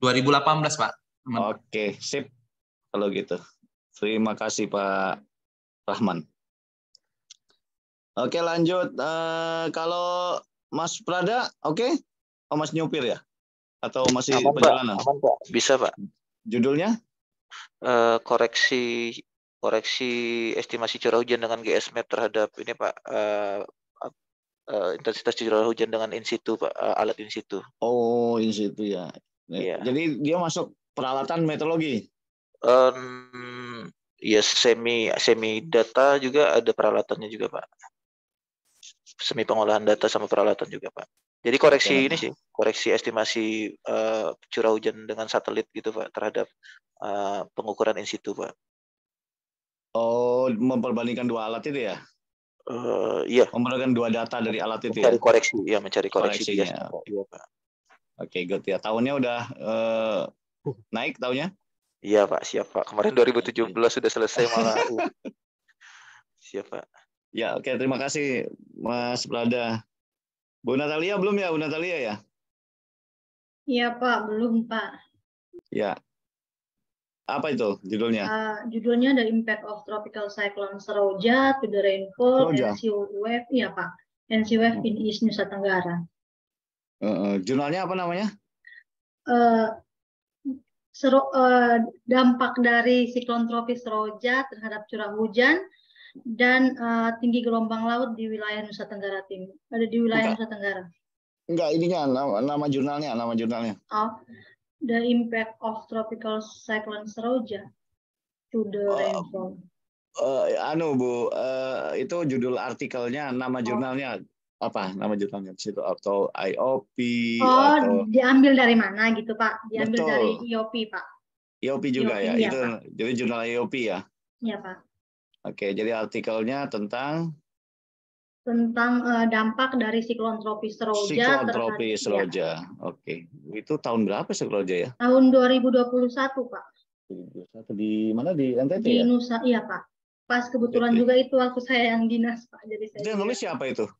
2018, Pak. Aman. Oke, sip. Kalau gitu. Terima kasih Pak Rahman. Oke, lanjut. Kalau Mas Prada, oke? Oh, Mas nyupir ya? Atau masih aman, perjalanan? Pak. Aman, Pak. Bisa, Pak. Judulnya? Koreksi estimasi curah hujan dengan GSMAP terhadap ini, Pak. Intensitas curah hujan dengan in situ, Pak, alat in situ. Oh, in situ ya. Iya. Jadi dia masuk peralatan meteorologi. Ya semi data juga ada peralatannya juga, Pak. Semi pengolahan data sama peralatan juga, Pak. Jadi koreksi ini sih, koreksi estimasi curah hujan dengan satelit gitu, Pak, terhadap pengukuran in situ, Pak. Oh, memperbandingkan 2 alat itu ya? Iya. Memberikan 2 data dari alat itu mencari ya? Koreksi, ya mencari koreksi koreksinya. Iya, Pak. Oke, good ya. Tahunnya udah naik tahunnya? Iya, Pak, siap, Pak. Kemarin 2017 sudah selesai malah. Siap, Pak. Ya, oke, terima kasih Mas Prada. Bu Natalia belum ya, Bu Natalia ya? Iya, Pak, belum, Pak. Ya. Apa itu judulnya? Judulnya The Impact of Tropical Cyclone Seroja to the Rainfall NC Wave, iya Pak, NC Wave in East Nusa Tenggara. Jurnalnya apa namanya? Dampak dari siklon tropis Seroja terhadap curah hujan dan tinggi gelombang laut di wilayah Nusa Tenggara Timur. Ada di wilayah Nusa Tenggara. Enggak, ininya nama jurnalnya. Oh. The Impact of Tropical Cyclone Seroja to the Rainfall. Bu, itu judul artikelnya, nama jurnalnya apa? Nama jurnalnya di situ atau IOP? Atau Diambil dari mana gitu, Pak? Diambil Betul. dari IOP, Pak. IOP juga IOP, ya? iya, Itu Pak. jadi jurnal IOP ya? Iya, Pak. Oke, jadi artikelnya tentang dampak dari siklon tropis Seroja Seroja. Oke. Itu tahun berapa Seroja ya? Tahun 2021, Pak. Di mana, di NTT Di ya? Nusa, iya, Pak. Pas kebetulan juga itu waktu saya yang dinas, Pak. Jadi saya Itu yang nulis siapa itu?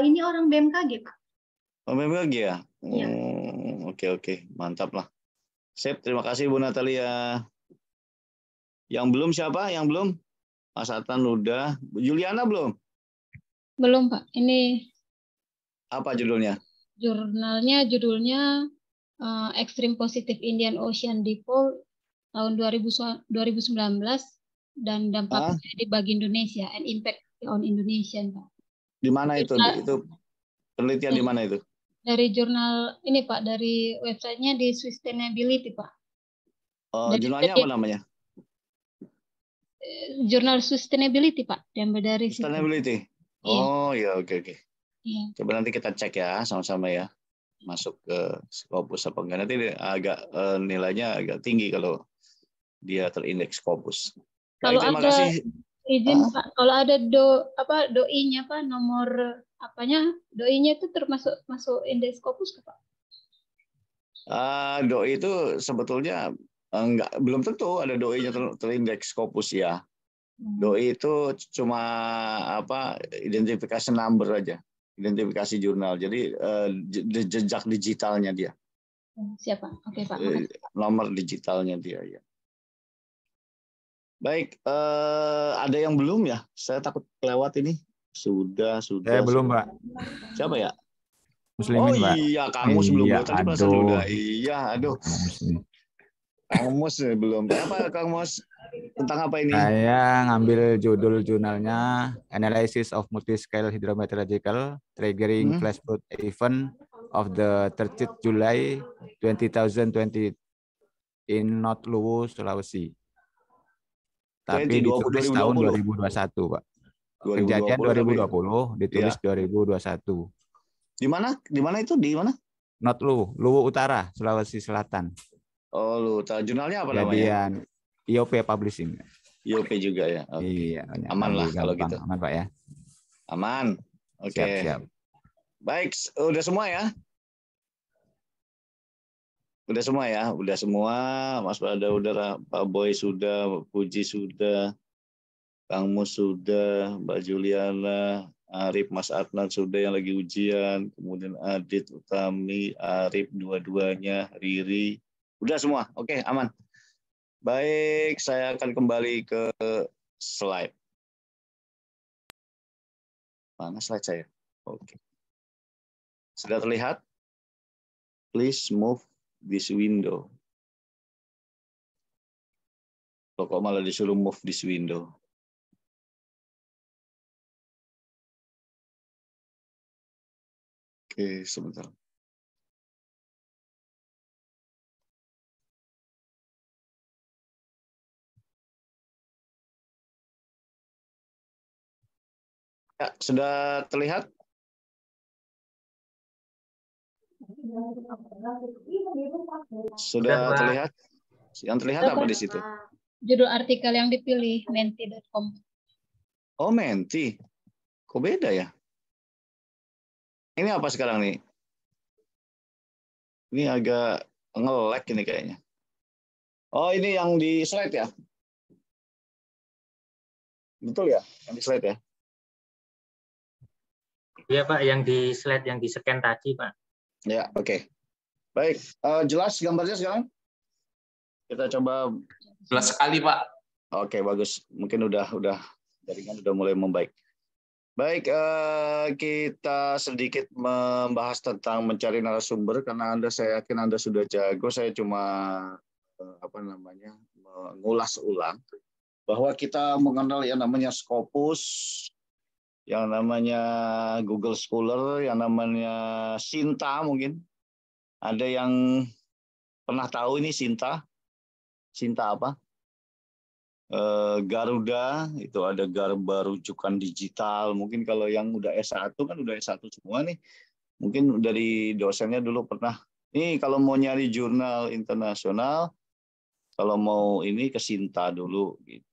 ini orang BMKG, Pak. Oh, BMKG ya? Iya. Oke. Mantap lah. Sip, terima kasih Bu Natalia. Yang belum siapa? Yang belum? Mas Atan udah. Bu Juliana belum? Belum, Pak. Ini Apa judulnya? judulnya Extreme Positive Indian Ocean Dipole tahun 2019 dan dampaknya bagi Indonesia and impact on Indonesia, Pak. Di mana itu? Itu penelitian di mana itu? Dari jurnal ini, Pak, dari websitenya di Sustainability, Pak. Jurnalnya apa namanya? Jurnal Sustainability, Pak. Diambil dari Sustainability. Oh ya, oke. Iya. Coba nanti kita cek ya sama-sama ya, masuk ke Scopus apa enggak. Nanti agak nilainya agak tinggi kalau dia terindeks Scopus. Kalau terima ada kasih. izin Pak, kalau ada doi-nya Pak, nomor apanya doi-nya itu masuk indeks Scopus Pak? Doi itu sebetulnya belum tentu ada doi-nya terindeks Scopus ya. DOI itu cuma apa, identification number aja, identifikasi jurnal. Jadi jejak digitalnya dia. Siapa? Oke Pak. Makasih. Nomor digitalnya dia ya. Baik, ada yang belum ya? Saya takut lewat ini. Sudah. Saya belum, Pak. Siapa ya? Muslimin, Pak. Iya, Kang Mus belum. Iya, Tadi masa udah. Iya, aduh. Kang Mus belum. Apa Kang Mus? Tentang apa ini? Saya ngambil judul jurnalnya Analysis of Multiscale Hydrometeorological Triggering Flash Flood Event of the 30th July 2020 in North Luwu, Sulawesi. Tapi ditulis tahun 2021, Pak. Kejadian 2020, ditulis 2021. Di mana? Di mana itu? Di mana? North Luwu, Luwu Utara, Sulawesi Selatan. Oh, Luwu Utara. Jurnalnya apa namanya? IOP Publishing. IOP juga ya. Okay. Iya, aman lah kalau gitu. Aman, Pak ya. Aman. Oke. Siap. Baik, udah semua ya? Udah semua ya? Udah semua. Mas Pada udah, Pak Boy sudah, Pak Puji sudah, Kang Mus sudah, Mbak Juliana, Arif, Mas Adnan sudah yang lagi ujian, kemudian Adit, Utami, Arif dua-duanya, Riri. Udah semua. Oke, aman. Baik, saya akan kembali ke slide. Mana slide saya? Oke. Sudah terlihat? Please move this window. Kok malah disuruh move this window? Oke, sebentar. Ya, sudah terlihat? Sudah terlihat? Yang terlihat apa di situ? Judul artikel yang dipilih menti.com. Oh, Menti. Kok beda ya? Ini apa sekarang nih? Ini agak nge-lag ini kayaknya. Oh, ini yang di slide ya? Betul ya? Yang di slide ya? Iya, Pak, yang di slide yang di-scan tadi, Pak. Ya, oke. Baik, jelas gambarnya sekarang? Kita coba. Jelas sekali, Pak. Oke, bagus. Mungkin udah jaringan udah mulai membaik. Baik, kita sedikit membahas tentang mencari narasumber karena saya yakin Anda sudah jago. Saya cuma mengulas ulang bahwa kita mengenal yang namanya Scopus, yang namanya Google Scholar, yang namanya Sinta mungkin. Ada yang pernah tahu ini Sinta? Sinta apa? Garuda, itu ada Garba Rujukan Digital. Mungkin kalau yang udah S1 kan udah S1 semua nih. Mungkin dari dosennya dulu pernah. Ini kalau mau nyari jurnal internasional, kalau mau ini ke Sinta dulu. Gitu.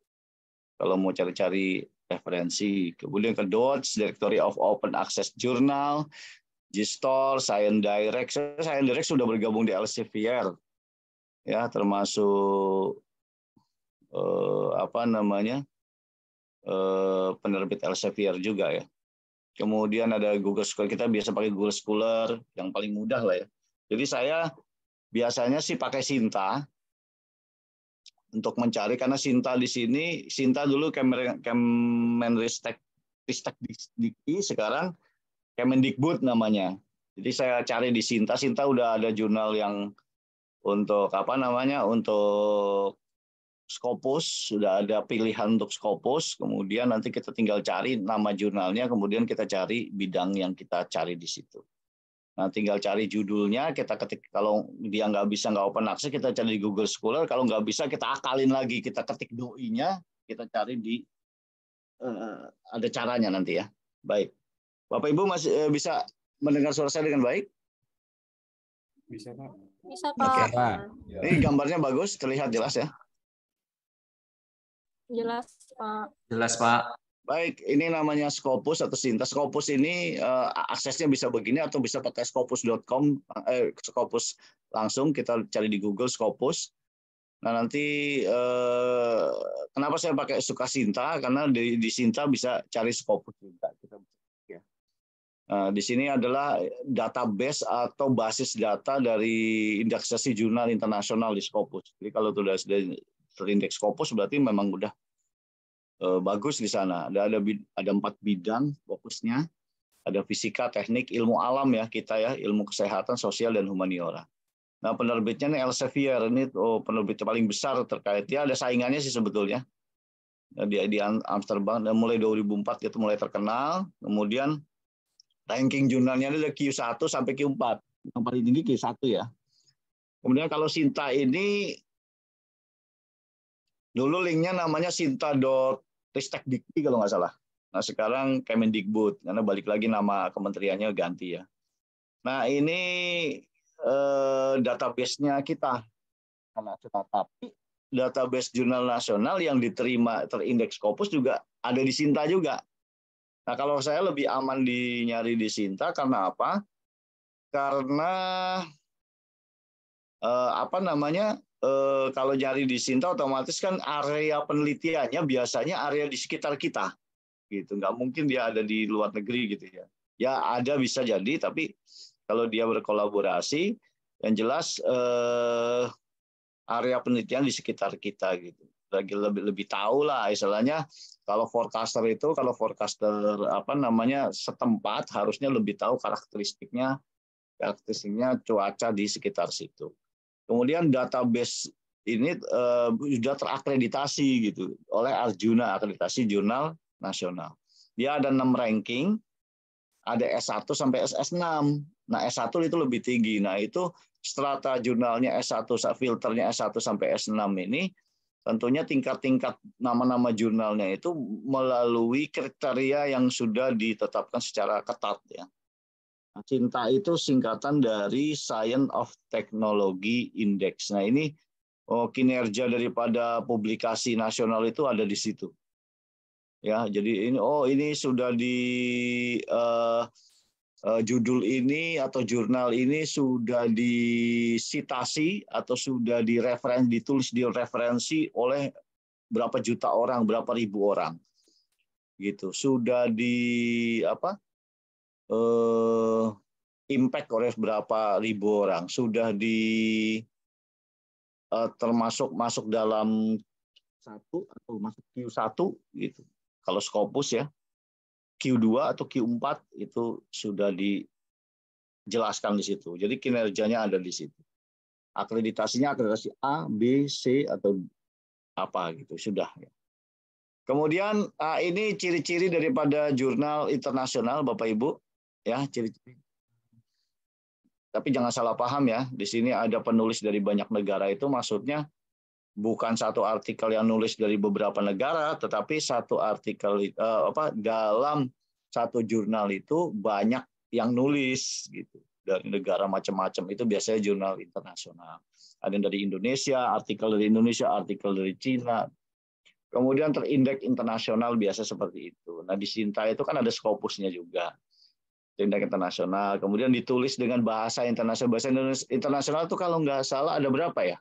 Kalau mau cari-cari referensi. Kemudian ke DOTS, Directory of Open Access Journal, GSTOR, Science Direct. Science Direct sudah bergabung di Elsevier. Ya, termasuk penerbit Elsevier juga ya. Kemudian ada Google Scholar, kita biasa pakai Google Scholar yang paling mudah lah ya. Jadi saya biasanya sih pakai Sinta untuk mencari karena Sinta di sini, Sinta dulu Kemenristek Dikti, sekarang Kemendikbud namanya. Jadi saya cari di Sinta, Sinta udah ada jurnal yang untuk untuk Scopus, sudah ada pilihan untuk Scopus, kemudian nanti kita tinggal cari nama jurnalnya, kemudian kita cari bidang yang kita cari di situ. Nah, tinggal cari judulnya, kita ketik, kalau dia nggak open access, kita cari di Google Scholar, kalau nggak bisa kita akalin lagi, kita ketik DOI-nya, kita cari di, ada caranya nanti ya. Baik. Bapak Ibu masih bisa mendengar suara saya dengan baik? Bisa, Pak. Bisa, Pak. Oke. Ini gambarnya bagus, terlihat jelas ya? Jelas, Pak. Jelas, Pak. Baik, ini namanya Scopus atau Sinta. Scopus ini aksesnya bisa begini atau bisa pakai scopus.com, Scopus langsung, kita cari di Google Scopus. Nah, nanti kenapa saya pakai Sukasinta? Karena di Sinta bisa cari Scopus juga. Ya. Nah, di sini adalah database atau basis data dari indeksasi jurnal internasional di Scopus. Jadi kalau sudah terindeks Scopus berarti memang udah bagus di sana. Ada 4 bidang fokusnya. Ada fisika, teknik, ilmu alam ya kita ya, ilmu kesehatan, sosial dan humaniora. Nah, penerbitnya ini Elsevier, ini penerbit paling besar terkait. Ya, ada saingannya sih sebetulnya. Di Amsterdam, dan mulai 2004 itu mulai terkenal. Kemudian ranking jurnalnya ada Q1 sampai Q4. Yang paling tinggi Q1 ya. Kemudian kalau Sinta ini, dulu linknya namanya sinta.ristekdikti kalau nggak salah. Nah, sekarang Kemendikbud, karena balik lagi nama kementeriannya ganti ya. Nah, ini database-nya kita. Tapi database jurnal nasional yang diterima terindeks Scopus juga ada di Sinta juga. Nah, kalau saya lebih aman nyari di Sinta karena apa? Karena kalau nyari di Sinta otomatis kan area penelitiannya biasanya area di sekitar kita. Gitu. Nggak mungkin dia ada di luar negeri gitu ya. Ya ada bisa jadi, tapi kalau dia berkolaborasi, yang jelas area penelitian di sekitar kita gitu. Lebih tahu lah istilahnya kalau forecaster setempat harusnya lebih tahu karakteristiknya cuaca di sekitar situ. Kemudian database ini sudah terakreditasi gitu oleh Arjuna, akreditasi jurnal nasional. Dia ada 6 ranking, ada S1 sampai SS6. Nah, S1 itu lebih tinggi. Nah, itu strata jurnalnya S1, filternya S1 sampai S6 ini, tentunya tingkat-tingkat nama-nama jurnalnya itu melalui kriteria yang sudah ditetapkan secara ketat ya. Sinta itu singkatan dari Science of Technology Index. Nah, ini kinerja daripada publikasi nasional itu ada di situ. Ya, jadi ini sudah di judul ini atau jurnal ini sudah disitasi atau sudah ditulis di referensi oleh berapa juta orang, berapa ribu orang. Gitu. Sudah impact oleh berapa ribu orang, sudah masuk dalam satu atau masuk Q1 gitu. Kalau Scopus ya, Q2 atau Q4 itu sudah dijelaskan di situ. Jadi kinerjanya ada di situ. Akreditasinya akreditasi A, B, C atau apa gitu sudah. Kemudian ini ciri-ciri daripada jurnal internasional Bapak Ibu ya, ciri-ciri. Tapi jangan salah paham ya, di sini ada penulis dari banyak negara itu maksudnya bukan satu artikel yang nulis dari beberapa negara, tetapi satu artikel dalam satu jurnal itu banyak yang nulis gitu dari negara macam-macam. Itu biasanya jurnal internasional. Ada yang dari Indonesia, artikel dari Indonesia, artikel dari Cina. Kemudian terindeks internasional biasa seperti itu. Nah, di Sinta itu kan ada Scopusnya juga. Indeks internasional. Kemudian ditulis dengan bahasa internasional. Bahasa internasional itu kalau nggak salah ada berapa ya?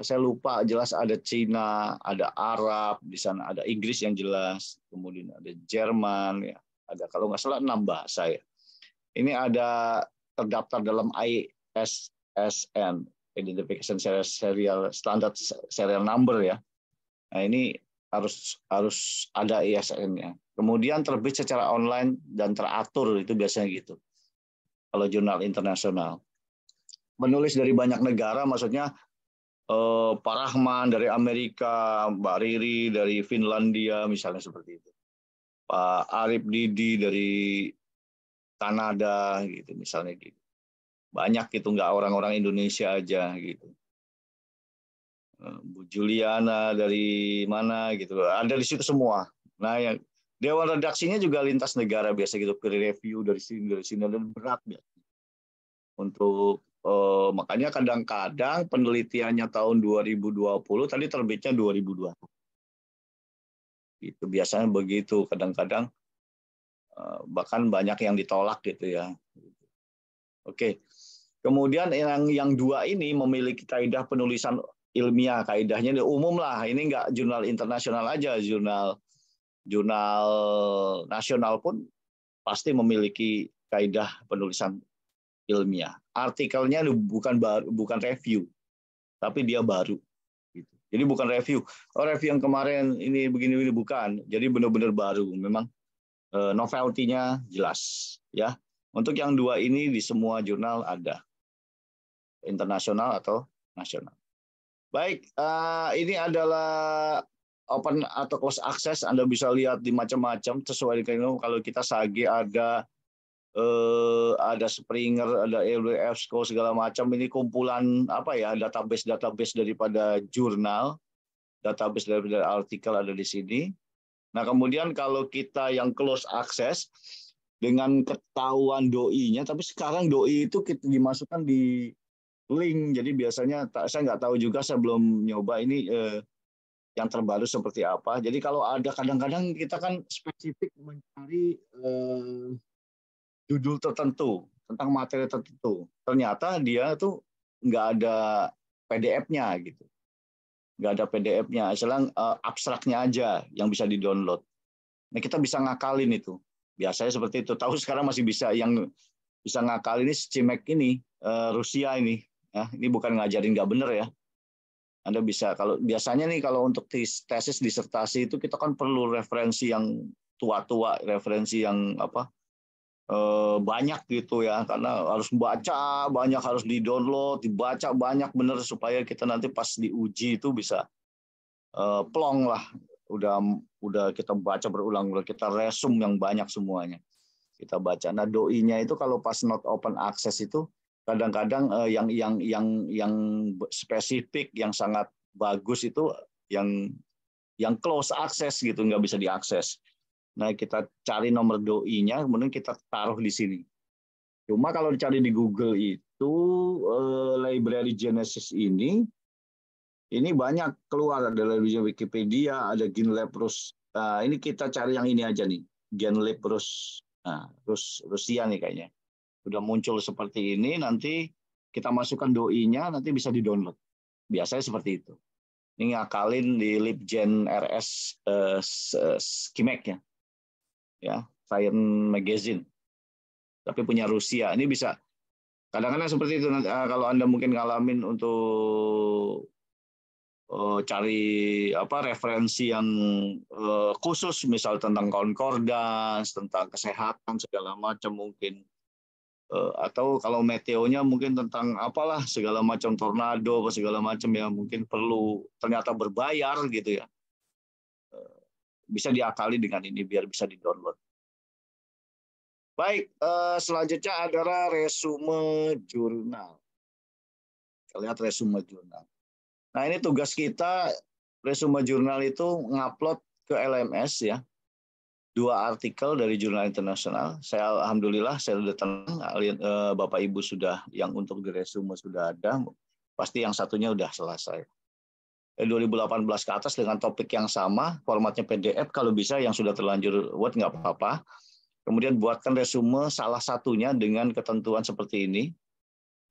Saya lupa, jelas ada Cina, ada Arab, di sana ada Inggris yang jelas, kemudian ada Jerman, ya, ada kalau nggak salah 6 bahasa ya. Ini ada terdaftar dalam ISSN, Identification Serial Standard Serial Number ya. Nah ini harus ada ISSN-nya. Kemudian terbit secara online dan teratur itu biasanya gitu. Kalau jurnal internasional, menulis dari banyak negara, maksudnya Pak Rahman dari Amerika, Mbak Riri dari Finlandia, misalnya seperti itu. Pak Arif Didi dari Kanada, gitu, misalnya gitu. Banyak gitu, nggak orang-orang Indonesia aja, gitu. Bu Juliana dari mana, gitu. Ada di situ semua. Nah, yang dewan redaksinya juga lintas negara biasa gitu, peer review dari sini, dan berat ya. Untuk makanya kadang-kadang penelitiannya tahun 2020 tadi terbitnya 2020. Itu biasanya begitu, kadang-kadang bahkan banyak yang ditolak gitu ya. Oke. Kemudian yang dua ini memiliki kaidah penulisan ilmiah, kaidahnya umum lah. Ini nggak jurnal internasional aja, jurnal nasional pun pasti memiliki kaidah penulisan ilmiah. Artikelnya bukan review, tapi dia baru. Jadi bukan review. Review yang kemarin ini begini bukan. Jadi benar-benar baru. Memang novelty-nya jelas, ya. Untuk yang dua ini di semua jurnal ada, internasional atau nasional. Baik, ini adalah open atau close access. Anda bisa lihat di macam-macam sesuai dengan kalau kita SAGE ada Springer, ada EBSCO segala macam. Ini kumpulan apa ya, database daripada jurnal, database daripada artikel ada di sini. Nah, kemudian kalau kita yang close access dengan ketahuan doi-nya, tapi sekarang doi itu kita dimasukkan di link. Jadi biasanya saya nggak tahu juga, saya belum nyoba ini yang terbaru seperti apa. Jadi kalau ada, kadang-kadang kita kan spesifik mencari judul tertentu tentang materi tertentu. Ternyata dia tuh nggak ada PDF-nya gitu. Nggak ada PDF-nya, misalnya abstraknya aja yang bisa di-download. Nah, kita bisa ngakalin itu. Biasanya seperti itu. Tahu sekarang masih bisa, yang bisa ngakalin ini CIMEK ini, Rusia ini. Ya, ini bukan ngajarin nggak bener ya. Anda bisa, kalau biasanya nih kalau untuk tesis disertasi itu kita kan perlu referensi yang tua-tua, referensi yang banyak gitu ya, karena harus baca banyak, harus di-download, dibaca banyak bener supaya kita nanti pas diuji itu bisa plong lah. Udah kita baca berulang-ulang, kita resume yang banyak semuanya. Kita baca. Nah, doi-nya itu kalau pas not open access itu kadang-kadang yang spesifik, yang sangat bagus itu yang close access gitu, nggak bisa diakses. Nah, kita cari nomor doi-nya, kemudian kita taruh di sini. Cuma kalau dicari di Google itu Library Genesis ini banyak keluar, ada library Wikipedia, ada GenLab Rus. Nah, ini kita cari yang ini aja nih, GenLab Rus. Nah, Rusia nih kayaknya. Udah muncul seperti ini, nanti kita masukkan doi-nya, nanti bisa di-download. Biasanya seperti itu. Ini ngakalin di LibGen RS CIMEK ya, Science Magazine. Tapi punya Rusia. Ini bisa. Kadang-kadang seperti itu. Kalau Anda mungkin ngalamin untuk cari referensi yang khusus, misal tentang concordance, tentang kesehatan segala macam mungkin. Atau kalau meteonya mungkin tentang apalah segala macam, tornado segala macam ya, mungkin perlu ternyata berbayar gitu ya, bisa diakali dengan ini biar bisa di-download. Baik, selanjutnya adalah resume jurnal. Kita lihat resume jurnal. Nah, ini tugas kita, resume jurnal itu ngupload ke LMS ya. 2 artikel dari jurnal internasional. Saya alhamdulillah saya sudah tenang, Bapak Ibu sudah yang untuk di resume sudah ada, pasti yang satunya sudah selesai. 2018 ke atas dengan topik yang sama, formatnya PDF, kalau bisa yang sudah terlanjur Word nggak apa-apa. Kemudian buatkan resume salah satunya dengan ketentuan seperti ini.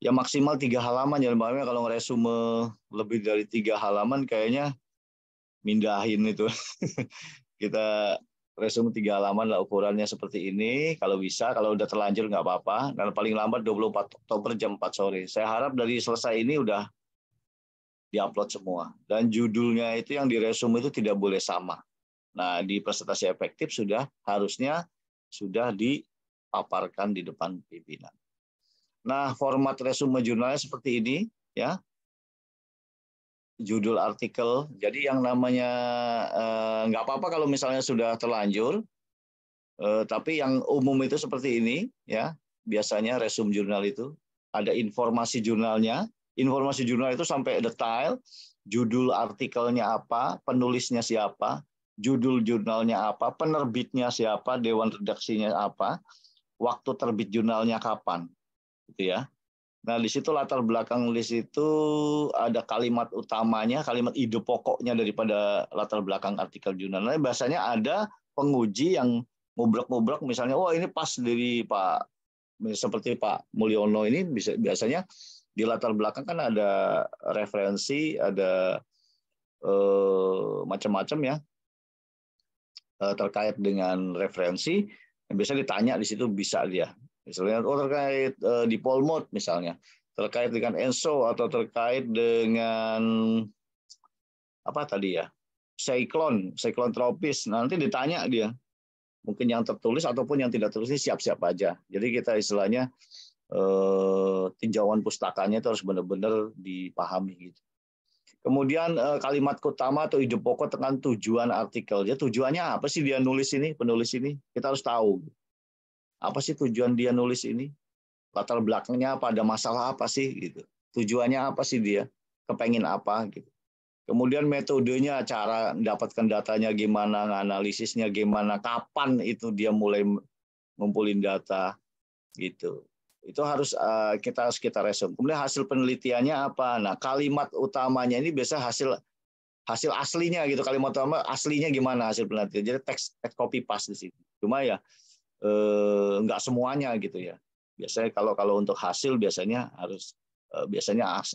Ya maksimal 3 halaman, ya kalau resume lebih dari 3 halaman kayaknya mindahin itu. Kita resume 3 halaman lah, ukurannya seperti ini. Kalau bisa, kalau udah terlanjur nggak apa-apa. Dan paling lambat 24 Oktober jam 4 sore. Saya harap dari selesai ini udah diupload semua. Dan judulnya itu yang di resume itu tidak boleh sama. Nah, di presentasi efektif harusnya sudah dipaparkan di depan pimpinan. Nah, format resume jurnalnya seperti ini ya. Judul artikel. Jadi yang namanya nggak apa-apa kalau misalnya sudah terlanjur, tapi yang umum itu seperti ini ya. Biasanya resume jurnal itu ada informasi jurnalnya. Informasi jurnal itu sampai detail, judul artikelnya apa, penulisnya siapa, judul jurnalnya apa, penerbitnya siapa, dewan redaksinya apa, waktu terbit jurnalnya kapan, gitu ya. Nah, di situ latar belakang list itu ada kalimat utamanya, kalimat ide pokoknya daripada latar belakang artikel jurnal. Nah, biasanya ada penguji yang ngobrol-ngobrol, misalnya, ini pas dari Pak seperti Pak Mulyono ini biasanya di latar belakang kan ada referensi, ada macam-macam ya terkait dengan referensi. Yang biasa ditanya di situ bisa dia. Misalnya terkait di Polmod misalnya, terkait dengan ENSO atau terkait dengan apa tadi ya, siklon tropis. Nanti ditanya dia. Mungkin yang tertulis ataupun yang tidak tertulis siap-siap aja. Jadi kita istilahnya tinjauan pustakanya itu harus benar-benar dipahami gitu. Kemudian kalimat utama atau ide pokok tentang tujuan artikel. Dia tujuannya apa sih dia nulis ini, penulis ini? Kita harus tahu. Apa sih tujuan dia nulis ini? Latar belakangnya apa? Ada masalah apa sih gitu. Tujuannya apa sih dia? Kepengin apa gitu. Kemudian metodenya, cara mendapatkan datanya gimana, analisisnya gimana, kapan itu dia mulai ngumpulin data gitu. Itu harus kita resum. Kemudian hasil penelitiannya apa? Nah, kalimat utamanya ini biasa hasil aslinya gitu. Kalimat utama aslinya gimana hasil penelitian. Jadi teks copy paste di situ. Cuma ya enggak semuanya gitu ya. Biasanya kalau untuk hasil biasanya harus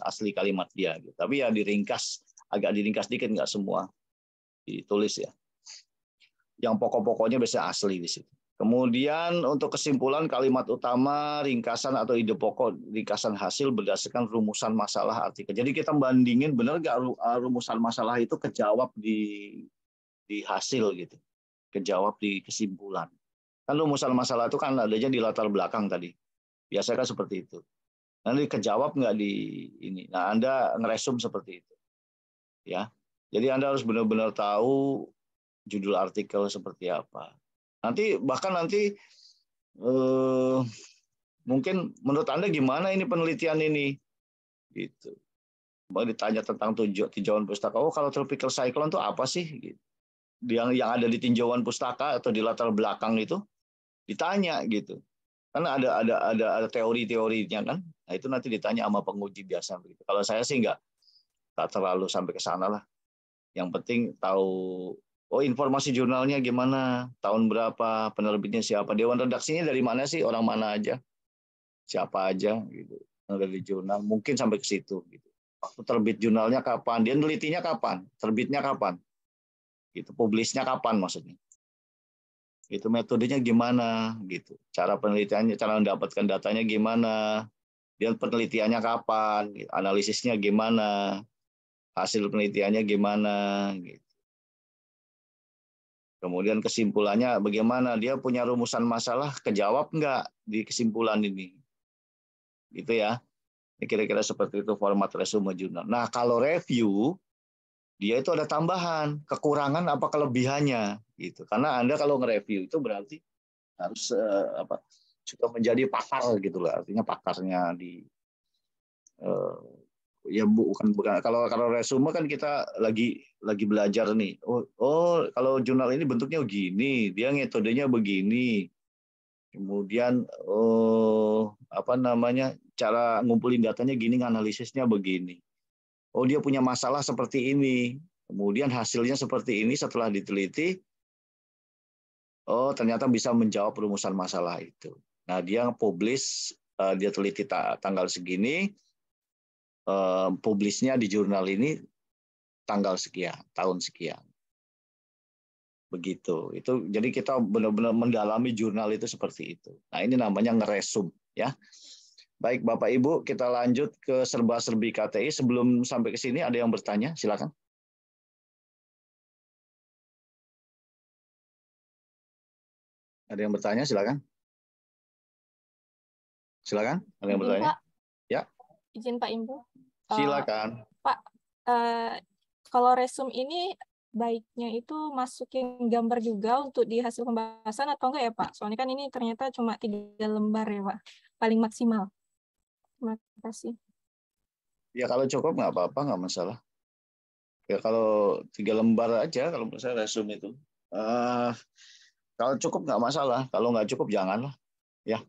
asli kalimat dia gitu. Tapi ya agak diringkas dikit, enggak semua ditulis ya. Yang pokok-pokoknya biasanya asli di situ. Kemudian untuk kesimpulan kalimat utama, ringkasan atau ide pokok, ringkasan hasil berdasarkan rumusan masalah artikel. Jadi kita bandingin benar nggak rumusan masalah itu kejawab di hasil gitu, kejawab di kesimpulan. Kan rumusan masalah itu kan adanya di latar belakang tadi. Biasanya kan seperti itu. Nanti kejawab nggak di ini. Nah, Anda ngeresum seperti itu. Ya. Jadi Anda harus benar-benar tahu judul artikel seperti apa. Bahkan nanti mungkin menurut Anda gimana ini penelitian ini? Gitu. Mau ditanya tentang tinjauan pustaka. Oh, kalau tropical cyclone itu apa sih? Gitu. Yang ada di tinjauan pustaka atau di latar belakang itu ditanya gitu. Karena ada teori-teorinya kan. Nah, itu nanti ditanya sama penguji biasa begitu. Kalau saya sih nggak terlalu sampai ke sana lah. Yang penting tahu informasi jurnalnya gimana, tahun berapa, penerbitnya siapa, dewan redaksinya dari mana sih, orang mana aja, siapa aja gitu. Dari jurnal mungkin sampai ke situ gitu. Waktu terbit jurnalnya kapan, dia nelitinya kapan, terbitnya kapan. Gitu, publisnya kapan maksudnya. Itu metodenya gimana gitu. Cara penelitiannya, cara mendapatkan datanya gimana, dia penelitiannya kapan, gitu. Analisisnya gimana, hasil penelitiannya gimana gitu. Kemudian kesimpulannya bagaimana, dia punya rumusan masalah, kejawab nggak di kesimpulan ini. Gitu ya. Ini kira-kira seperti itu format resume jurnal. Nah, kalau review, dia itu ada tambahan, kekurangan apa kelebihannya. Gitu. Karena Anda kalau nge-review itu berarti harus juga menjadi pakar gitu lah. Artinya pakarnya di ya bukan kalau resume kan kita lagi belajar nih. Oh kalau jurnal ini bentuknya begini, dia metodenya begini. Kemudian cara ngumpulin datanya gini, analisisnya begini. Oh dia punya masalah seperti ini. Kemudian hasilnya seperti ini setelah diteliti. Oh ternyata bisa menjawab rumusan masalah itu. Nah dia publish, dia teliti tanggal segini. Publisnya di jurnal ini tanggal sekian, tahun sekian. Begitu. Itu jadi kita benar-benar mendalami jurnal itu seperti itu. Nah, ini namanya ngeresum ya. Baik Bapak Ibu, kita lanjut ke serba-serbi KTI. Sebelum sampai ke sini ada yang bertanya, silakan. Ada yang bertanya, silakan. Silakan, ada yang bertanya? Pak. Ya. Izin Pak Imbu. Silakan. Pak, kalau resume ini baiknya itu masukin gambar juga untuk di hasil pembahasan atau enggak ya Pak? Soalnya kan ini ternyata cuma 3 lembar ya Pak, paling maksimal. Terima kasih. Ya kalau cukup nggak apa-apa, nggak masalah. Ya kalau 3 lembar aja kalau menurut saya resume itu. Kalau cukup nggak masalah, kalau nggak cukup janganlah. Ya.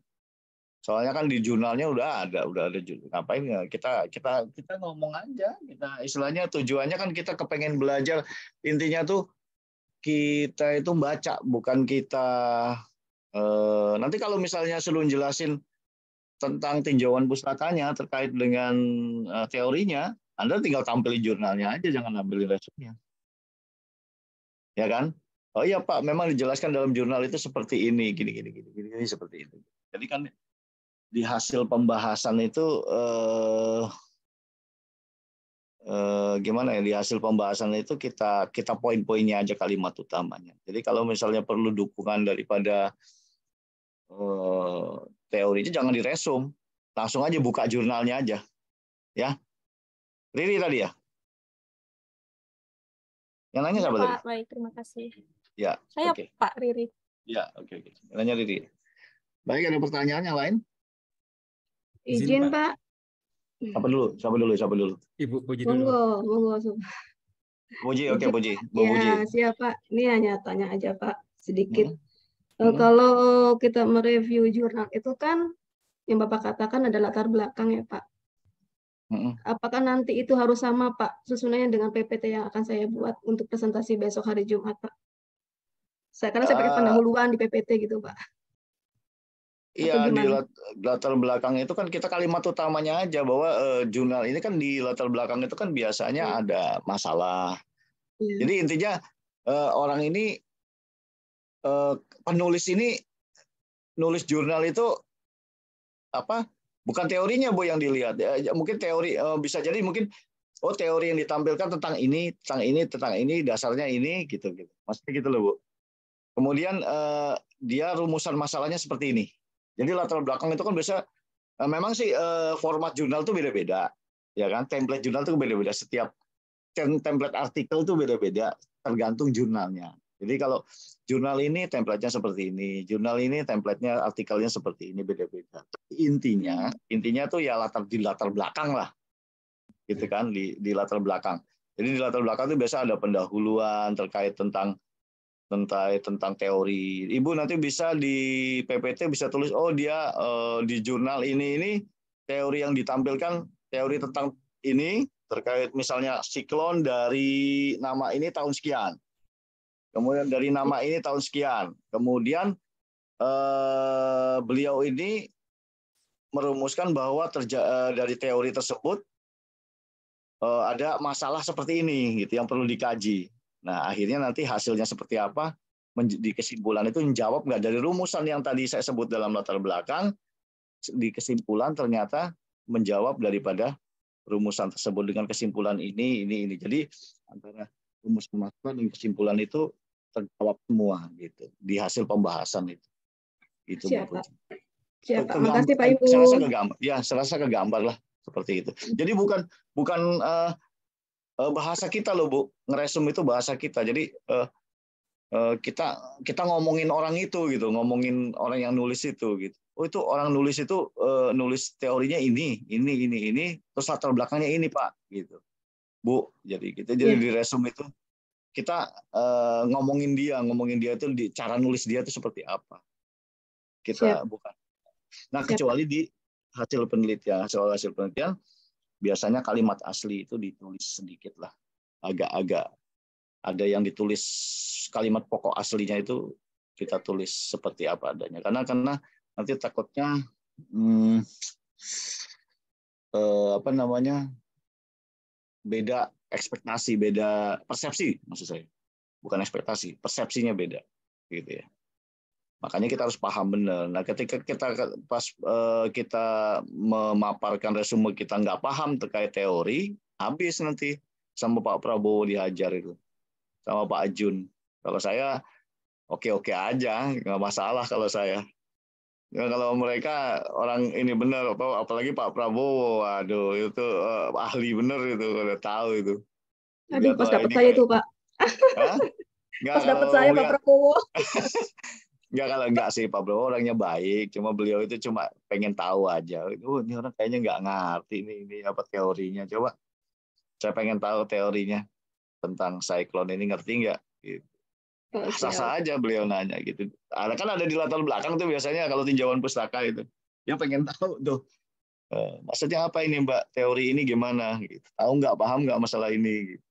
Soalnya kan di jurnalnya udah ada jurnal. Ngapain ya kita ngomong aja, kita istilahnya tujuannya kan kita kepengen belajar, intinya tuh kita itu baca, bukan kita nanti kalau misalnya suruh jelasin tentang tinjauan pustakanya terkait dengan teorinya, Anda tinggal tampilin jurnalnya aja, jangan ambilin resumenya. Ya kan? Oh iya Pak, memang dijelaskan dalam jurnal itu seperti ini, gini seperti itu. Jadi kan di hasil pembahasan itu gimana ya, di hasil pembahasan itu kita poin-poinnya aja, kalimat utamanya. Jadi kalau misalnya perlu dukungan daripada teorinya, jangan diresum, langsung aja buka jurnalnya aja, ya. Riri tadi ya? Yang nanya Ya, siapa tadi? Pak, baik, terima kasih. Ya, Saya oke. Pak Riri. Ya, oke. Yang nanya Riri. Baik, ada pertanyaan yang lain? Izin, Pak. Siapa dulu? Ibu Puji dulu. Monggo. Puji, oke, Puji. Bu Ya, Puji. siapa? Ini hanya tanya aja, Pak, sedikit. Hmm. Kalau kita mereview jurnal itu kan yang Bapak katakan ada latar belakang ya, Pak. Apakah nanti itu harus sama, Pak, susunannya dengan PPT yang akan saya buat untuk presentasi besok hari Jumat, Pak? Karena saya pakai pendahuluan di PPT gitu, Pak. Iya, di latar belakang itu kan kita kalimat utamanya aja bahwa jurnal ini kan di latar belakang itu kan biasanya ada masalah. Jadi intinya orang ini, penulis ini nulis jurnal itu apa? Bukan teorinya Bu yang dilihat. Ya, mungkin teori bisa jadi mungkin teori yang ditampilkan tentang ini, dasarnya ini gitu. Maksudnya gitu loh, Bu. Kemudian dia rumusan masalahnya seperti ini. Jadi latar belakang itu kan biasa memang sih format jurnal itu beda-beda. Ya kan? Template jurnal itu beda-beda, setiap template artikel itu beda-beda tergantung jurnalnya. Jadi kalau jurnal ini template-nya seperti ini, jurnal ini template-nya artikelnya seperti ini, beda-beda. Intinya tuh ya di latar belakang lah, gitu kan, di latar belakang. Jadi di latar belakang itu biasa ada pendahuluan terkait tentang teori. Ibu nanti bisa di PPT bisa tulis, dia di jurnal ini teori yang ditampilkan teori tentang ini terkait misalnya siklon dari nama ini tahun sekian. Kemudian dari nama ini tahun sekian. Kemudian beliau ini merumuskan bahwa dari teori tersebut ada masalah seperti ini gitu yang perlu dikaji. Nah, akhirnya nanti hasilnya seperti apa? Di kesimpulan itu menjawab nggak dari rumusan yang tadi saya sebut dalam latar belakang, di kesimpulan ternyata menjawab daripada rumusan tersebut dengan kesimpulan ini. Jadi antara rumus pemasaran dan kesimpulan itu terjawab semua gitu di hasil pembahasan itu. Itu Siap, Pak. Makasih Pak Ibu. Serasa kegambar lah seperti itu. Jadi bukan bahasa kita loh Bu, ngeresum itu bahasa kita. Jadi kita ngomongin orang itu gitu, ngomongin orang yang nulis itu gitu. Itu orang nulis itu nulis teorinya ini, terus latar belakangnya ini Pak gitu. Bu, jadi kita di resum itu kita ngomongin dia itu di cara nulis dia itu seperti apa. Kita bukan. Nah, kecuali di hasil penelitian biasanya kalimat asli itu ditulis sedikit lah, agak-agak ada yang ditulis kalimat pokok aslinya itu kita tulis seperti apa adanya, karena nanti takutnya beda ekspektasi, beda persepsi, maksud saya, bukan ekspektasi, persepsinya beda, gitu ya. Makanya kita harus paham benar. Nah, ketika kita memaparkan resume kita nggak paham terkait teori, habis nanti sama Pak Prabowo dihajar itu, sama Pak Ajun. Kalau saya oke-oke aja, nggak masalah kalau saya. Ya, kalau mereka orang ini benar, apalagi Pak Prabowo, waduh itu ahli benar itu, udah tahu itu. Aduh, pas dapat saya itu Pak. Pas dapat saya Pak Prabowo. Enggak sih, Pak Prabowo orangnya baik, cuma beliau itu cuma pengen tahu aja. Ini orang kayaknya nggak ngerti ini apa teorinya. Coba saya pengen tahu teorinya tentang siklon ini, ngerti nggak? Gitu. Sah-sah aja beliau nanya gitu. Kan ada di latar belakang tuh biasanya kalau tinjauan pustaka itu. Dia pengen tahu tuh. Maksudnya apa ini Mbak? Teori ini gimana? Gitu. Tahu nggak, paham nggak masalah ini? Gitu.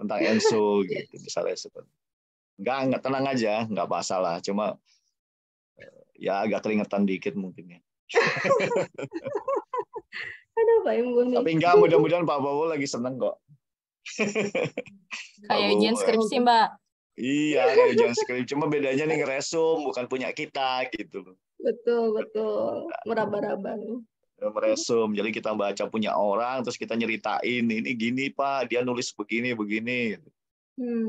Tentang Enso gitu misalnya seperti. Nggak tenang aja, nggak masalah. Cuma ya agak keringetan dikit mungkin ya. Aduh Pak Ibu nih. Tapi enggak, mudah-mudahan Pak Bowo lagi seneng kok. Kayak ujian skripsi, Mbak. Iya, kayak ujian skripsi. Cuma bedanya nih ngeresum, bukan punya kita gitu. Betul. Meraba-raba. Meresum. Jadi kita baca punya orang, terus kita nyeritain, ini gini Pak, dia nulis begini.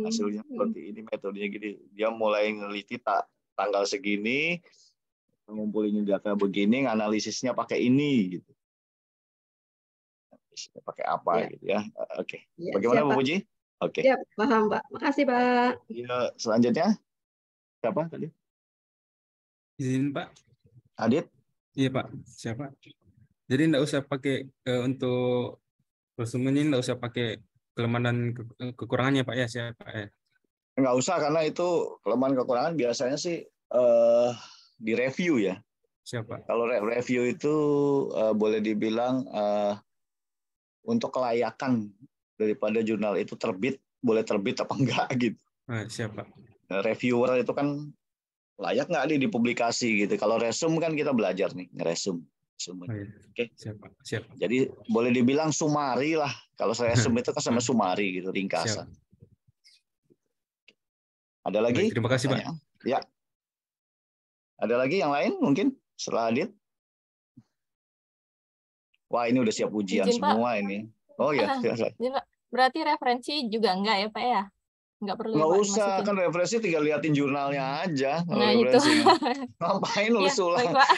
Hasilnya seperti ini, metodenya gini. Dia mulai neliti tanggal segini, ngumpulin data begini, analisisnya pakai ini gitu. Pakai apa gitu ya. Oke. Bagaimana Bu Puji? Oke. Siap, paham Pak. Makasih Pak. Ya, selanjutnya siapa tadi? Izin Pak. Adit? Iya Pak. Siapa? Jadi enggak usah pakai untuk resume ini, enggak usah pakai kelemahan dan kekurangannya Pak ya, siapa ya? Enggak usah, karena itu kelemahan kekurangan biasanya sih di review ya. Siapa? Kalau review itu boleh dibilang untuk kelayakan daripada jurnal itu boleh terbit apa enggak gitu. Siapa? Reviewer itu kan layak nggak dipublikasi gitu. Kalau resume kan kita belajar nih ngeresum. Oke. Siap. Jadi boleh dibilang sumari lah. Kalau saya resume itu kan sama sumari gitu, ringkasan. Ada lagi? Baik, terima kasih Pak. Ya. Ada lagi yang lain mungkin setelah Adit? Wah, ini udah siap ujian Izin, semua Pak. ini. Oh ya, berarti referensi juga enggak ya Pak ya? Enggak perlu nggak Pak usah, dimasukin. kan referensi tinggal liatin jurnalnya aja. Nah itu. Ngapain nulis Ya, ulang? baik, Pak.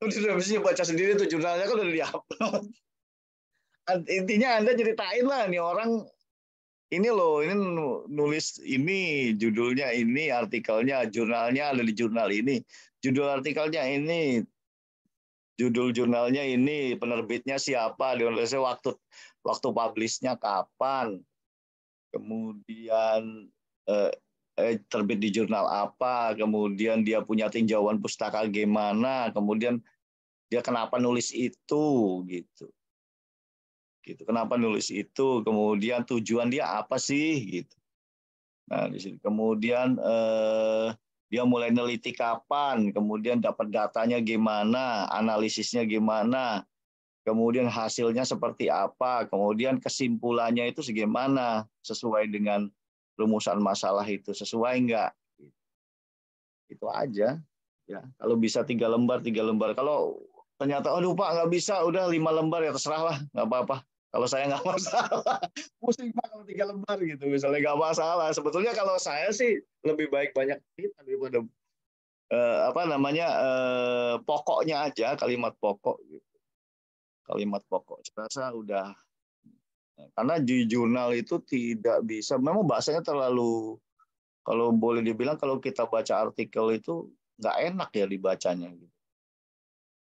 Udah referensi baca sendiri tuh jurnalnya kan udah diupload. Intinya Anda ceritain lah nih orang ini loh, ini nulis ini, judulnya ini, artikelnya, jurnalnya ada di jurnal ini, judul artikelnya ini, judul jurnalnya ini, penerbitnya siapa, ditulisnya waktu publishnya kapan, kemudian terbit di jurnal apa, kemudian dia punya tinjauan pustaka gimana, kemudian dia kenapa nulis itu gitu. Kenapa nulis itu, kemudian tujuan dia apa sih gitu. Nah, di sini kemudian dia mulai neliti kapan, kemudian dapat datanya gimana, analisisnya gimana, kemudian hasilnya seperti apa, kemudian kesimpulannya itu segimana, sesuai dengan rumusan masalah itu, sesuai enggak. Itu aja. Ya, kalau bisa 3 lembar. Kalau ternyata, aduh Pak nggak bisa, udah 5 lembar ya terserah lah, nggak apa-apa. Kalau saya nggak masalah, pusing Pak kalau 3 lembar gitu, misalnya nggak masalah. Sebetulnya kalau saya sih lebih baik banyak kita daripada pokoknya aja, kalimat pokok gitu. Kalimat pokok, saya rasa udah. Karena di jurnal itu tidak bisa, memang bahasanya terlalu, kalau boleh dibilang kalau kita baca artikel itu nggak enak ya dibacanya gitu.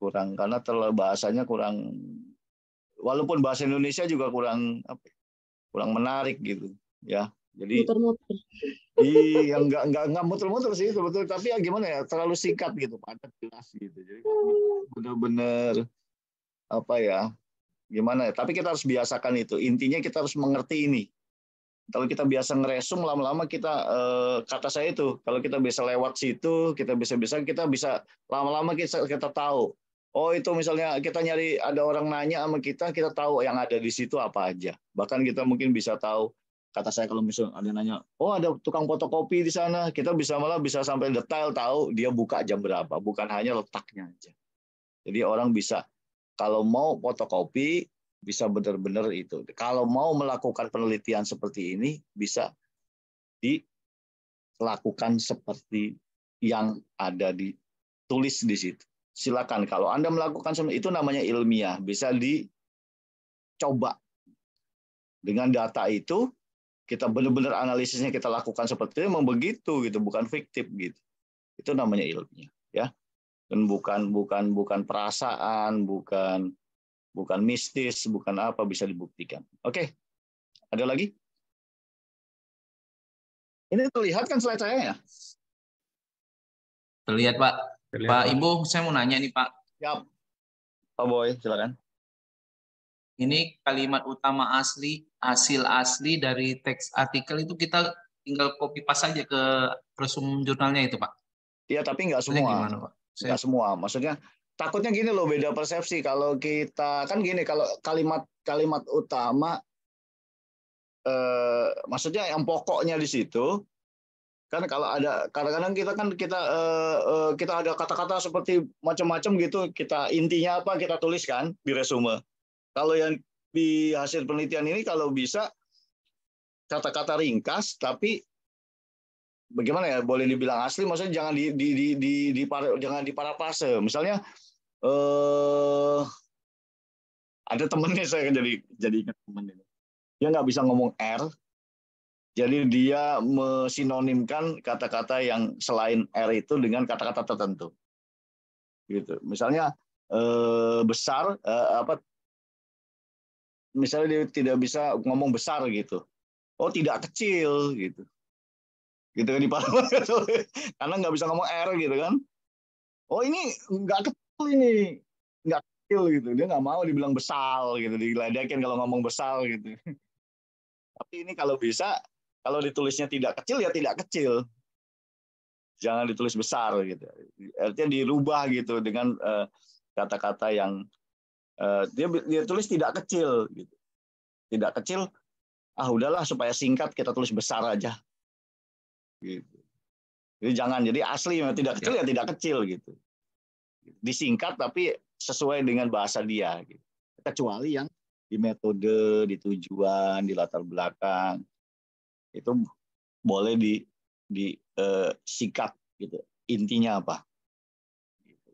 Kurang, karena terlalu bahasanya kurang, walaupun bahasa Indonesia juga kurang menarik gitu ya. Jadi muter-muter. Iya, nggak muter-muter sih sebetulnya, tapi ya gimana ya, terlalu singkat gitu, padat jelas gitu. Jadi benar-benar gimana ya, tapi kita harus biasakan itu. Intinya kita harus mengerti ini. Kalau kita biasa ngeresum, lama-lama kita kata saya itu, kalau kita bisa lewat situ, kita bisa lama-lama kita tahu. Oh, itu misalnya kita nyari, ada orang nanya sama kita tahu yang ada di situ apa aja. Bahkan kita mungkin bisa tahu, kata saya kalau misalnya ada nanya, oh ada tukang fotokopi di sana, kita malah bisa sampai detail tahu dia buka jam berapa, bukan hanya letaknya aja. Jadi orang bisa, kalau mau fotokopi, bisa benar-benar itu. Kalau mau melakukan penelitian seperti ini, bisa dilakukan seperti yang ada ditulis di situ. Silakan, kalau Anda melakukan itu namanya ilmiah, bisa dicoba. Dengan data itu, kita benar-benar analisisnya kita lakukan seperti itu, memang begitu gitu, bukan fiktif gitu. Itu namanya ilmiah, ya. Dan bukan perasaan, bukan mistis, bukan apa, bisa dibuktikan. Oke, ada lagi? Ini terlihat kan slide saya ya? Terlihat Pak. Pak Ibu, saya mau nanya nih Pak. Siap. Pak Boy, silakan. Ini kalimat utama asli, hasil asli dari teks artikel itu kita tinggal copy paste saja ke resume jurnalnya itu Pak? Iya, tapi nggak semua. Gimana, Pak? Nggak semua. Maksudnya takutnya gini loh, beda persepsi. Kalau kita kan gini, kalau kalimat utama, maksudnya yang pokoknya di situ kan, kalau ada kadang-kadang kita ada kata-kata seperti macam-macam gitu, kita intinya apa kita tuliskan di resume. Kalau yang di hasil penelitian ini kalau bisa kata-kata ringkas, tapi bagaimana ya, boleh dibilang asli, maksudnya jangan jangan diparafrase. Misalnya ada temennya, saya jadi ingat temen ini. Dia nggak bisa ngomong R, jadi dia mesinonimkan kata-kata yang selain R itu dengan kata-kata tertentu. Gitu. Misalnya besar, misalnya dia tidak bisa ngomong besar gitu. Oh, tidak kecil gitu. Gitu kan karena nggak bisa ngomong R gitu kan. Oh, ini nggak kecil ini. Nggak kecil gitu. Dia nggak mau dibilang besar gitu, diledekin kalau ngomong besar gitu. Tapi ini kalau bisa, kalau ditulisnya tidak kecil ya tidak kecil. Jangan ditulis besar gitu. Artinya dirubah gitu dengan kata-kata yang dia tulis tidak kecil gitu. Tidak kecil, udahlah supaya singkat kita tulis besar aja. Gitu. Jadi jangan jadi asli tidak kecil ya tidak kecil gitu. Disingkat tapi sesuai dengan bahasa dia gitu. Kecuali yang di metode, di tujuan, di latar belakang itu boleh disikat gitu. Intinya apa?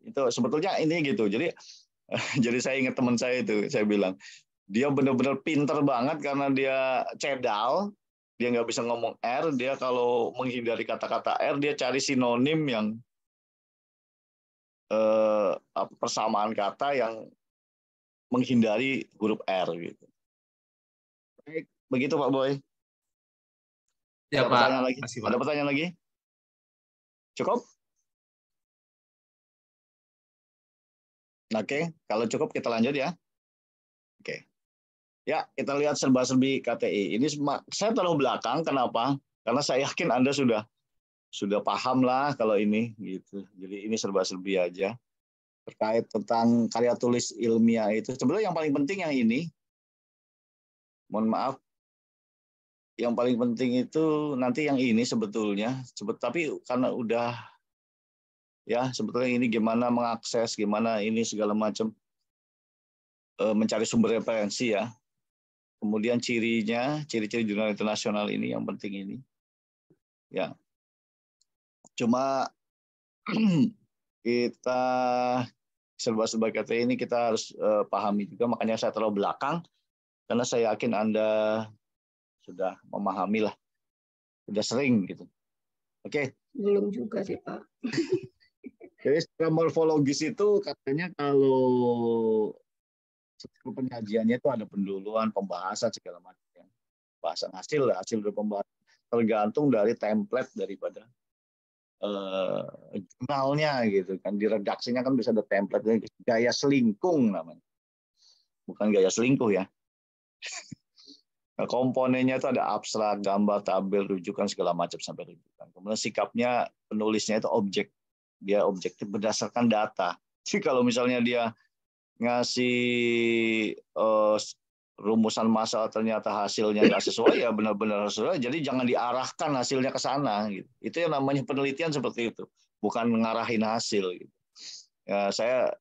Itu sebetulnya ini gitu. Jadi saya ingat teman saya itu, saya bilang dia benar-benar pinter banget karena dia cedal. Dia nggak bisa ngomong R, dia kalau menghindari kata-kata R, dia cari sinonim yang persamaan kata yang menghindari huruf R gitu. Baik, begitu Pak Boy. Ya, ada Pak. Pertanyaan lagi? Kasih, Pak. Ada pertanyaan lagi? Cukup? Oke, kalau cukup kita lanjut ya. Oke. Ya, kita lihat serba-serbi KTI. Ini saya taruh belakang, kenapa? Karena saya yakin Anda sudah paham lah kalau ini gitu. Jadi ini serba-serbi aja. Terkait tentang karya tulis ilmiah itu. Sebenarnya yang paling penting yang ini. Mohon maaf. Yang paling penting itu nanti yang ini sebetulnya. Tapi karena udah ya sebetulnya ini gimana mengakses, gimana ini segala macam. Mencari sumber referensi ya. Kemudian ciri-ciri jurnal internasional ini yang penting ini. Ya. Cuma kita serba-serba KTI ini kita harus pahami juga, makanya saya taruh belakang karena saya yakin Anda sudah memahami lah. Sudah sering gitu. Oke. Belum juga sih, Pak. Jadi secara morfologis itu katanya kalau penyajiannya itu ada penduluan, pembahasan segala macam. Bahasan hasil dari pembahasan tergantung dari template daripada jurnalnya gitu kan. Di redaksinya kan bisa ada template, gaya selingkung namanya. Bukan gaya selingkuh ya. Nah, komponennya itu ada abstrak, gambar, tabel, rujukan segala macam sampai rujukan. Kemudian sikapnya penulisnya itu dia objektif berdasarkan data. Jadi kalau misalnya dia ngasih rumusan masalah ternyata hasilnya nggak sesuai ya benar-benar sesuai, jadi jangan diarahkan hasilnya ke sana gitu. Itu yang namanya penelitian seperti itu, bukan mengarahin hasil gitu. Ya, saya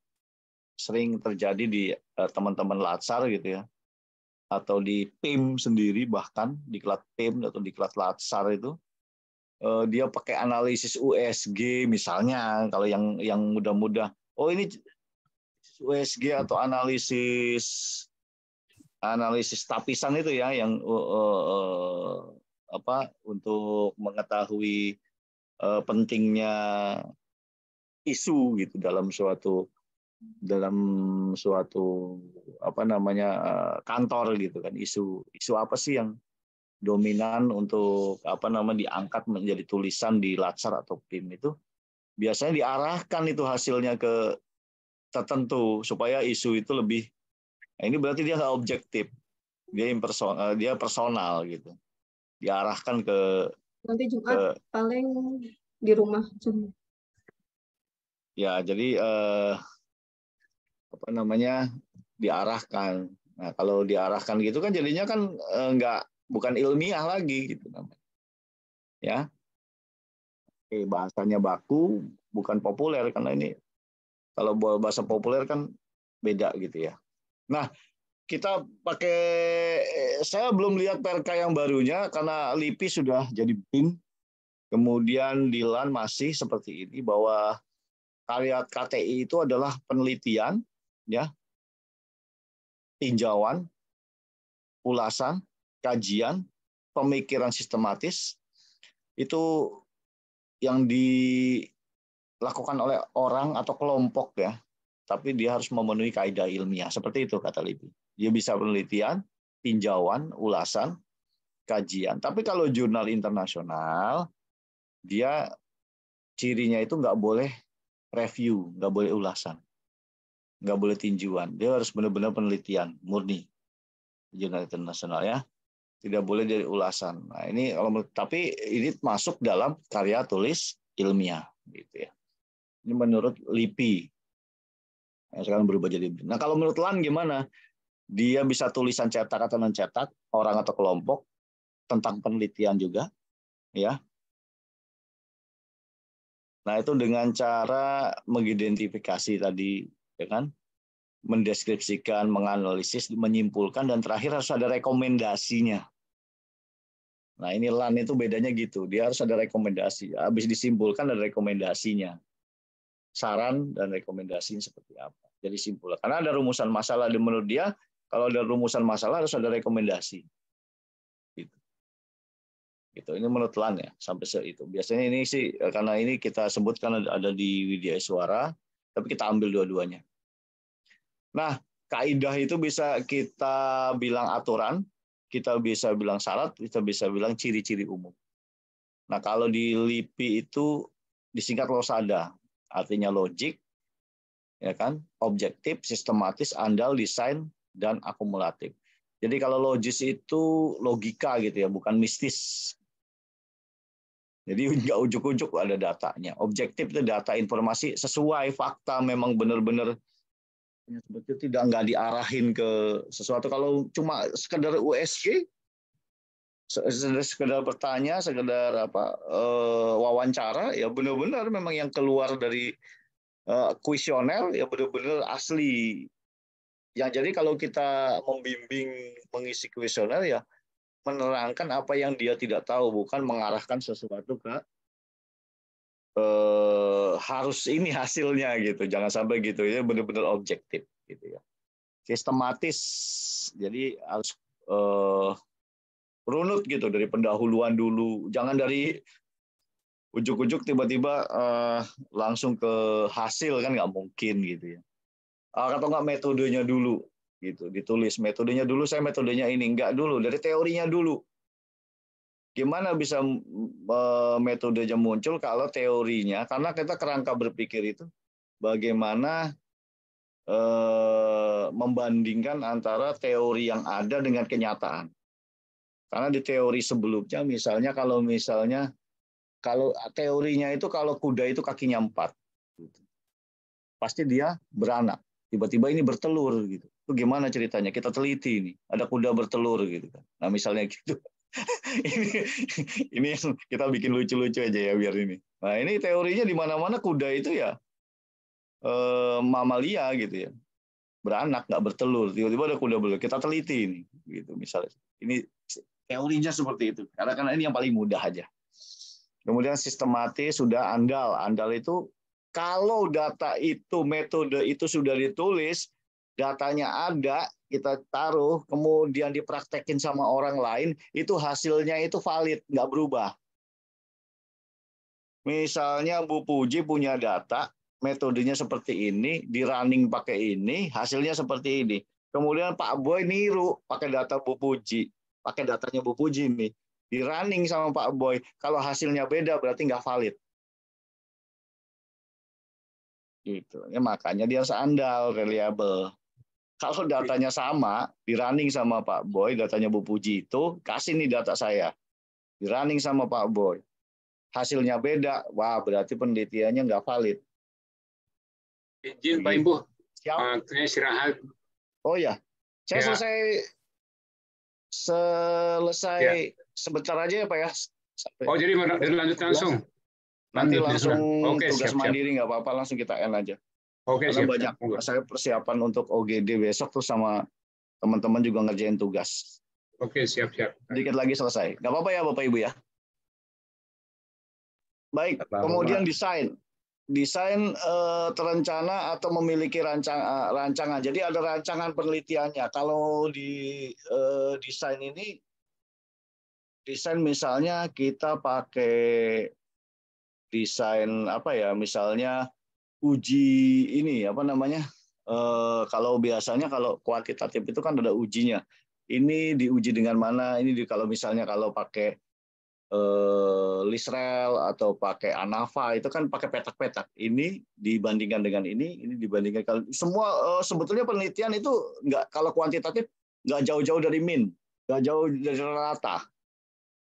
sering terjadi di teman-teman Latsar gitu ya, atau di PIM sendiri, bahkan di diklat PIM atau diklat Latsar itu dia pakai analisis USG misalnya. Kalau yang mudah-mudah, oh ini USG atau analisis tapisan itu ya, yang untuk mengetahui pentingnya isu gitu dalam suatu kantor gitu kan. Isu apa sih yang dominan untuk diangkat menjadi tulisan di Latsar atau PIM, itu biasanya diarahkan itu hasilnya ke tertentu supaya isu itu lebih. Nah, ini berarti dia nggak objektif, dia personal gitu, diarahkan ke. Nanti Jumat paling di rumah. Ya, jadi diarahkan. Nah, kalau diarahkan gitu kan jadinya kan bukan ilmiah lagi gitu namanya. Ya. Oke, bahasanya baku, bukan populer karena ini kalau bahasa populer kan beda gitu ya. Nah, kita saya belum lihat PRK yang barunya karena LIPI sudah jadi BIM. Kemudian di LAN masih seperti ini bahwa karya KTI itu adalah penelitian, ya, tinjauan, ulasan, kajian, pemikiran sistematis itu yang dilakukan oleh orang atau kelompok ya, tapi dia harus memenuhi kaidah ilmiah seperti itu kata LIPI. Dia bisa penelitian, tinjauan, ulasan, kajian. Tapi kalau jurnal internasional dia cirinya itu nggak boleh review, nggak boleh ulasan, nggak boleh tinjauan. Dia harus benar-benar penelitian murni jurnal internasional ya. Tidak boleh dari ulasan. Nah, ini tapi ini masuk dalam karya tulis ilmiah gitu ya. Ini menurut LIPI. Nah, sekarang berubah jadi. Nah, kalau menurut LAN gimana? Dia bisa tulisan cetak atau non-cetak, orang atau kelompok, tentang penelitian juga, ya. Nah, itu dengan cara mengidentifikasi tadi, ya kan? Mendeskripsikan, menganalisis, menyimpulkan, dan terakhir harus ada rekomendasinya. Nah, ini LAN itu bedanya gitu. Dia harus ada rekomendasi. Habis disimpulkan ada rekomendasinya. Saran dan rekomendasinya seperti apa. Jadi simpul. Karena ada rumusan masalah. Dan menurut dia, kalau ada rumusan masalah harus ada rekomendasi. Gitu. Ini menurut LAN ya. Sampai itu. Biasanya ini sih, karena ini kita sebutkan ada di Widya Iswara, tapi kita ambil dua-duanya. Nah, kaidah itu bisa kita bilang aturan, kita bisa bilang syarat, kita bisa bilang ciri-ciri umum. Nah, kalau di LIPI itu disingkat LOSADA, artinya logik, ya kan, objektif, sistematis, andal, desain, dan akumulatif. Jadi kalau logis itu logika gitu ya, bukan mistis. Jadi nggak ujuk-ujuk ada datanya. Objektif itu data informasi sesuai fakta, memang benar-benar seperti nggak diarahin ke sesuatu. Kalau cuma sekedar USG, sekedar bertanya, sekedar wawancara, ya benar-benar memang yang keluar dari kuesioner ya benar-benar asli. Yang jadi kalau kita membimbing mengisi kuesioner ya menerangkan apa yang dia tidak tahu, bukan mengarahkan sesuatu ke harus ini hasilnya gitu, jangan sampai gitu ya, benar-benar objektif gitu ya, sistematis, jadi harus runut gitu dari pendahuluan dulu, jangan dari ujuk-ujuk tiba-tiba langsung ke hasil, kan nggak mungkin gitu ya, atau nggak metodenya dulu gitu, ditulis metodenya dulu, saya metodenya ini, nggak dulu, dari teorinya dulu. Gimana bisa metodenya muncul kalau teorinya, karena kita kerangka berpikir itu bagaimana membandingkan antara teori yang ada dengan kenyataan. Karena di teori sebelumnya misalnya kalau teorinya itu kalau kuda itu kakinya 4, pasti dia beranak. Tiba-tiba ini bertelur gitu. Itu gimana ceritanya? Kita teliti ini. Ada kuda bertelur gitu kan. Nah misalnya gitu. ini kita bikin lucu-lucu aja ya biar ini. Nah ini teorinya di mana-mana kuda itu ya mamalia gitu ya, beranak nggak bertelur, tiba-tiba ada kuda bertelur, kita teliti ini gitu misalnya. Ini teorinya seperti itu karena ini yang paling mudah aja. Kemudian sistematis, sudah andal itu kalau data itu metode itu sudah ditulis, datanya ada, kita taruh, kemudian dipraktekin sama orang lain, itu hasilnya itu valid, nggak berubah. Misalnya Bu Puji punya data, metodenya seperti ini, di running pakai ini, hasilnya seperti ini. Kemudian Pak Boy niru pakai data Bu Puji, pakai datanya Bu Puji nih, di running sama Pak Boy. Kalau hasilnya beda berarti nggak valid. Gitu. Ya, makanya dia harus andal, reliable. Kalau datanya sama, di running sama Pak Boy, datanya Bu Puji itu, kasih nih data saya. Di running sama Pak Boy. Hasilnya beda, wah berarti penelitiannya nggak valid. Izin Pak Imbu. Siap. Waktunya istirahat. Oh ya, saya Ya. selesai sebentar aja ya Pak ya. Oh, jadi lanjut langsung. Nanti Lanjut, langsung Oke, tugas siap. mandiri nggak apa-apa, langsung kita end aja. Oke, Karena siap. banyak saya persiapan untuk OGD besok tuh sama teman-teman juga ngerjain tugas. Oke, siap. Sedikit lagi selesai. Nggak apa-apa ya Bapak Ibu ya. Baik, kemudian desain. Desain terencana atau memiliki rancangan. Jadi ada rancangan penelitiannya. Kalau di desain ini, desain misalnya kita pakai desain apa ya? Misalnya uji ini apa namanya? Kalau biasanya kalau kuantitatif itu kan ada ujinya. Ini diuji dengan mana? Kalau misalnya kalau pakai Lisrel atau pakai ANAVA itu kan pakai petak-petak. Ini dibandingkan dengan ini dibandingkan kalau semua sebetulnya penelitian itu nggak, kalau kuantitatif nggak jauh-jauh dari min, nggak jauh dari rata,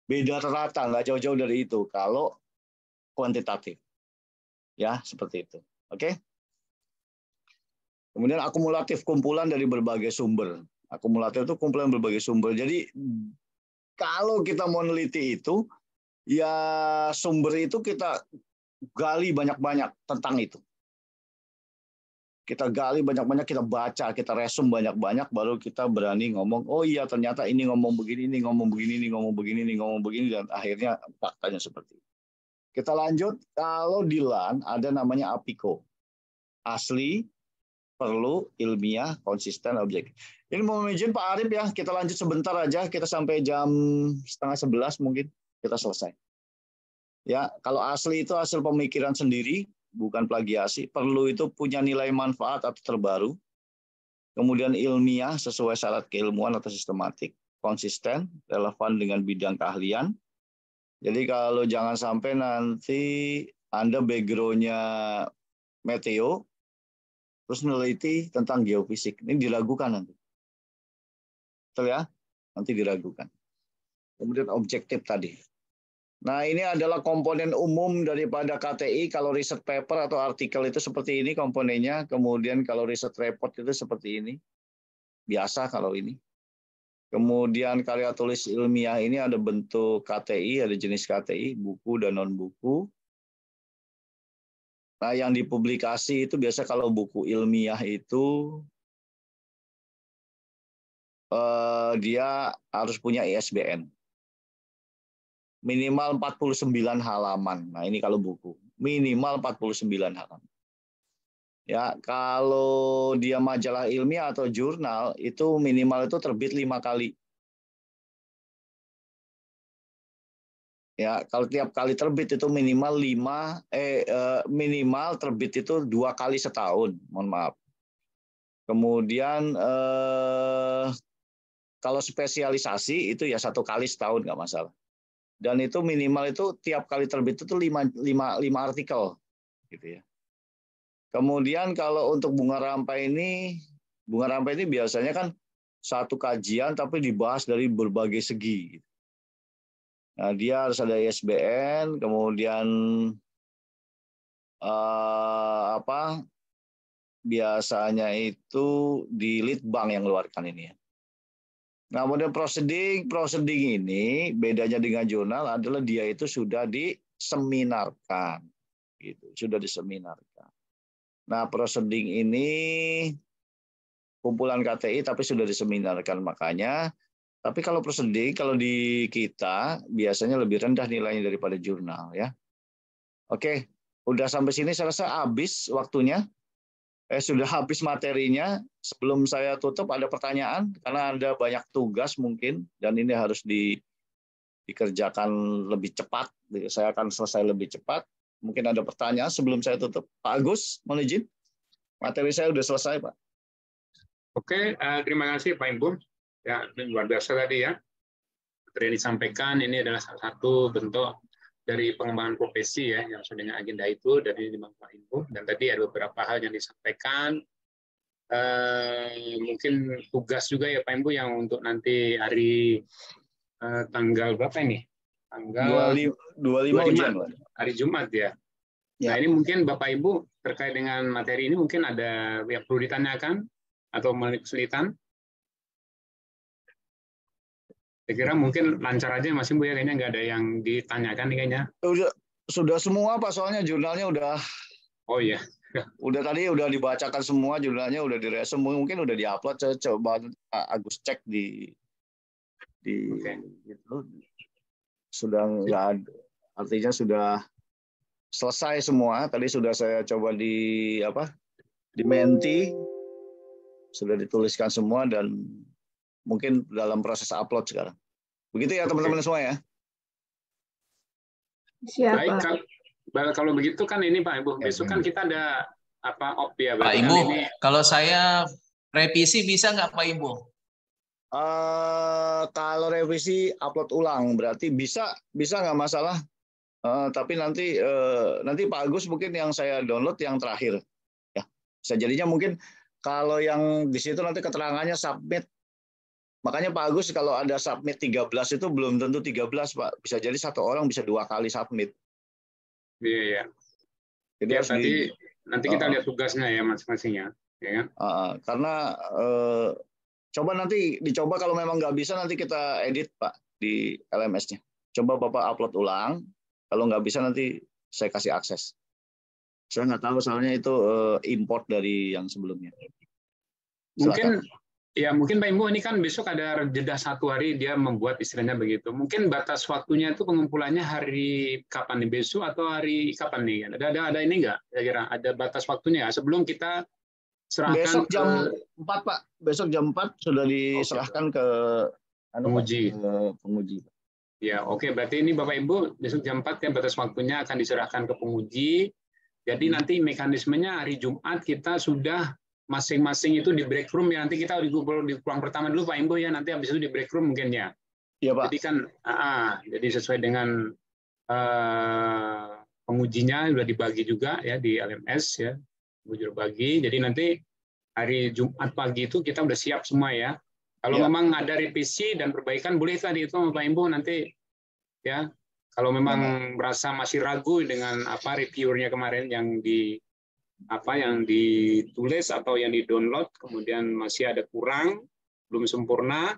beda rata, nggak jauh-jauh dari itu kalau kuantitatif, ya seperti itu. Oke. Kemudian akumulatif, kumpulan dari berbagai sumber. Akumulatif itu kumpulan berbagai sumber. Jadi kalau kita mau meneliti itu, ya sumber itu kita gali banyak-banyak tentang itu. Kita gali banyak-banyak, kita baca, kita resum banyak-banyak, baru kita berani ngomong, oh iya ternyata ini ngomong begini, ini ngomong begini, ini ngomong begini, ini ngomong begini, dan akhirnya faktanya seperti itu. Kita lanjut, kalau di LAN ada namanya APICO. Asli, perlu, ilmiah, konsisten, objektif. Ini mau izin Pak Arif ya, kita lanjut sebentar aja, kita sampai jam 10:30 mungkin kita selesai. Ya, kalau asli itu hasil pemikiran sendiri, bukan plagiasi. Perlu itu punya nilai manfaat atau terbaru. Kemudian ilmiah sesuai syarat keilmuan atau sistematik, konsisten, relevan dengan bidang keahlian. Jadi kalau jangan sampai nanti Anda background-nya meteo, terus meneliti tentang geofisik. Ini diragukan nanti. Betul ya? Nanti diragukan. Kemudian objektif tadi. Nah, ini adalah komponen umum daripada KTI. Kalau riset paper atau artikel itu seperti ini komponennya. Kemudian kalau riset report itu seperti ini. Biasa kalau ini. Kemudian karya tulis ilmiah ini ada bentuk KTI, ada jenis KTI, buku dan non-buku. Nah, yang dipublikasi itu biasa kalau buku ilmiah itu dia harus punya ISBN. Minimal 49 halaman. Nah, ini kalau buku. Minimal 49 halaman. Ya, kalau dia majalah ilmiah atau jurnal, itu minimal itu terbit 5 kali. Ya, kalau tiap kali terbit itu minimal minimal terbit itu 2 kali setahun, mohon maaf. Kemudian kalau spesialisasi itu ya 1 kali setahun nggak masalah. Dan itu minimal itu tiap kali terbit itu 5 artikel, gitu ya. Kemudian kalau untuk bunga rampai ini biasanya kan satu kajian tapi dibahas dari berbagai segi. Nah, dia harus ada ISBN, kemudian biasanya itu di Litbang yang keluarkan ini ya. Nah, kemudian proceeding ini bedanya dengan jurnal adalah dia itu sudah diseminarkan, gitu, sudah diseminarkan. Nah, proceeding ini kumpulan KTI tapi sudah diseminarkan makanya. Tapi kalau proceeding, kalau di kita biasanya lebih rendah nilainya daripada jurnal ya. Oke, udah sampai sini saya rasa habis waktunya. Sudah habis materinya. Sebelum saya tutup ada pertanyaan karena Anda banyak tugas mungkin dan ini harus dikerjakan lebih cepat. Saya akan selesai lebih cepat. Mungkin ada pertanyaan sebelum saya tutup. Pak Agus, mohon izin. Materi saya sudah selesai, Pak. Oke, terima kasih Pak Ibu. Ya, luar biasa tadi ya. Materi yang disampaikan ini adalah salah satu bentuk dari pengembangan profesi ya, yang sesuai dengan agenda itu dari Pak Ibu. Dan tadi ada beberapa hal yang disampaikan. Mungkin tugas juga ya Pak Ibu yang untuk nanti hari tanggal berapa ini? Tanggal 25 ujian, Pak. Hari Jumat ya. Nah, ini mungkin Bapak Ibu terkait dengan materi ini mungkin ada yang perlu ditanyakan atau kesulitan. Saya kira mungkin lancar aja Mas Ibu ya, kayaknya nggak ada yang ditanyakan nih kayaknya. Sudah semua Pak, soalnya jurnalnya udah. Oh iya. Udah tadi udah dibacakan semua, jurnalnya udah diresum, mungkin udah diupload. Saya coba Agus cek di gitu. Sudah nggak ada, artinya sudah selesai semua. Tadi sudah saya coba di Menti, sudah dituliskan semua dan mungkin dalam proses upload sekarang. Begitu ya teman-teman semua ya. Baik, kalau begitu kan ini Pak Ibu, besok kan kita ada op ya. Pak Ibu, kalau saya revisi bisa nggak Pak Ibu? Kalau revisi upload ulang berarti bisa nggak masalah. Tapi nanti Pak Agus mungkin yang saya download yang terakhir ya. Bisa jadinya mungkin kalau yang di situ nanti keterangannya submit. Makanya Pak Agus kalau ada submit 13 itu belum tentu 13 Pak. Bisa jadi satu orang bisa 2 kali submit. Iya. Jadi ya, nanti kita lihat tugasnya ya masing-masingnya. Ya kan? Karena coba nanti dicoba kalau memang nggak bisa nanti kita edit Pak di LMS-nya. Coba Bapak upload ulang. Kalau nggak bisa nanti saya kasih akses. Saya nggak tahu soalnya itu import dari yang sebelumnya. Mungkin Pak Ibu ini kan besok ada jeda 1 hari dia membuat istilahnya begitu. Mungkin batas waktunya itu pengumpulannya hari kapan nih, besok atau hari kapan nih? Ada ini nggak? Kira-kira ada batas waktunya sebelum kita serahkan besok jam 4 Pak. Besok jam 4 sudah diserahkan ke penguji. Penguji. Ya, oke. Berarti ini Bapak Ibu besok jam 4 ya batas waktunya akan diserahkan ke penguji. Jadi nanti mekanismenya hari Jumat kita sudah masing-masing itu di break room ya. Nanti kita di ruang pertama dulu Pak Ibu ya. Nanti habis itu di break room mungkin ya. Iya Pak. Jadi kan jadi sesuai dengan pengujinya sudah dibagi juga ya di LMS ya. Penguji bagi. Jadi nanti hari Jumat pagi itu kita udah siap semua ya. Kalau memang ada revisi dan perbaikan boleh tadi itu Pak Ibu nanti ya. Kalau memang merasa masih ragu dengan reviewernya kemarin yang ditulis atau yang di-download kemudian masih ada kurang, belum sempurna,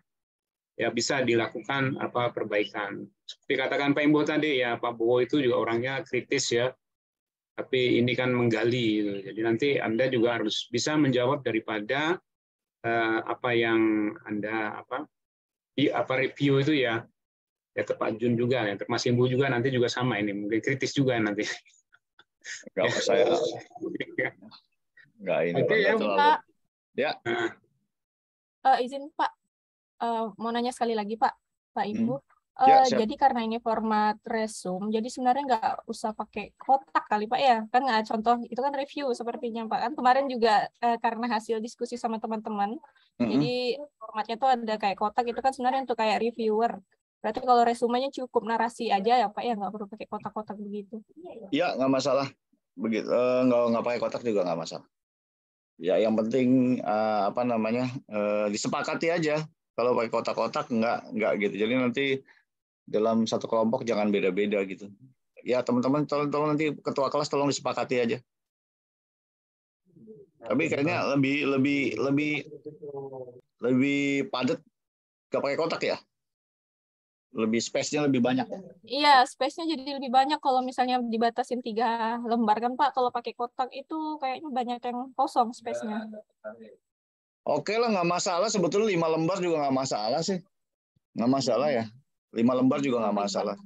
ya bisa dilakukan perbaikan. Seperti katakan Pak Ibu tadi ya, Pak Bowo itu juga orangnya kritis ya. Tapi ini kan menggali gitu. Jadi nanti Anda juga harus bisa menjawab daripada apa yang Anda review itu ya ke Pak Jun juga ya, Mas Ibu juga nanti juga sama ini mungkin kritis juga nanti. Enggak saya enggak ini Pak. Ya. Izin Pak, mau nanya sekali lagi Pak Ibu. Jadi karena ini format resume, jadi sebenarnya nggak usah pakai kotak kali Pak ya? Kan contoh itu kan review sepertinya Pak. Kan kemarin juga karena hasil diskusi sama teman-teman, jadi formatnya tuh ada kayak kotak itu kan sebenarnya untuk kayak reviewer. Berarti kalau resumenya cukup narasi aja ya Pak ya, nggak perlu pakai kotak-kotak begitu? Iya nggak masalah. Begitu nggak pakai kotak juga nggak masalah. Ya yang penting disepakati aja. Kalau pakai kotak-kotak nggak gitu. Jadi nanti dalam satu kelompok jangan beda-beda gitu. Ya teman-teman tolong nanti ketua kelas tolong disepakati aja. Tapi kayaknya lebih padat nggak pakai kotak ya. Lebih space-nya lebih banyak. Iya, space-nya jadi lebih banyak kalau misalnya dibatasin 3 lembar kan Pak. Kalau pakai kotak itu kayaknya banyak yang kosong space-nya. Oke lah, nggak masalah. Sebetulnya 5 lembar juga nggak masalah sih. Nggak masalah ya. 5 lembar juga nggak masalah.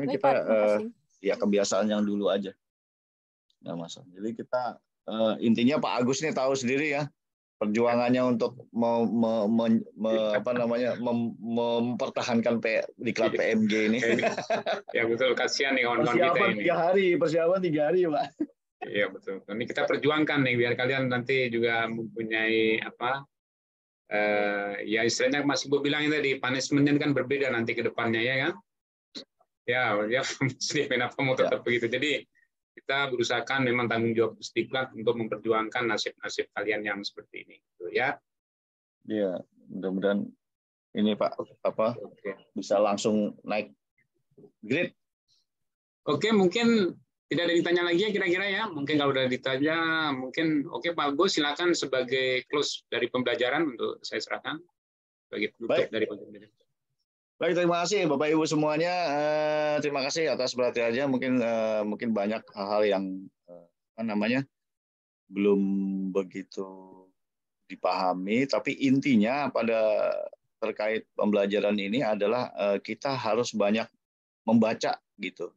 Kita ya kebiasaan yang dulu aja. Nggak masalah. Jadi kita intinya Pak Agus nih tahu sendiri ya. Perjuangannya untuk mempertahankan diklat PMG ini. Ya betul, kasihan nih kawan-kawan kita ini. Persiapan 3 hari Pak. Iya betul. Ini kita perjuangkan nih biar kalian nanti juga mempunyai ya istilahnya Mas Ibu bilang tadi punishment-nya kan berbeda nanti ke depannya ya kan. Ya kenapa mau tetap begitu. Jadi kita berusahakan memang tanggung jawab Pusdiklat untuk memperjuangkan nasib-nasib kalian yang seperti ini, gitu ya. Iya, mudah-mudahan ini Pak bisa langsung naik grade. Oke, mungkin tidak ada ditanya lagi ya kira-kira ya. Mungkin kalau udah ditanya, mungkin oke Pak Agus silakan sebagai close dari pembelajaran untuk saya serahkan sebagai penutup dari pembelajaran. Baik, terima kasih Bapak Ibu semuanya. Terima kasih atas perhatiannya. Mungkin banyak hal-hal yang belum begitu dipahami, tapi intinya pada terkait pembelajaran ini adalah kita harus banyak membaca gitu.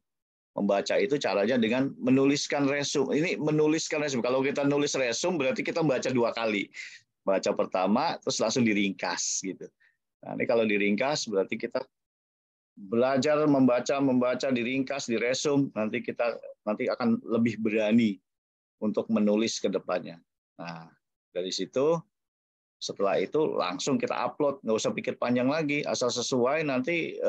Membaca itu caranya dengan menuliskan resume. Ini menuliskan resume. Kalau kita nulis resume berarti kita baca 2 kali. Baca pertama terus langsung diringkas gitu. Nah, ini kalau diringkas berarti kita belajar membaca diringkas di resume, nanti akan lebih berani untuk menulis ke depannya. Nah, dari situ setelah itu langsung kita upload, nggak usah pikir panjang lagi, asal sesuai nanti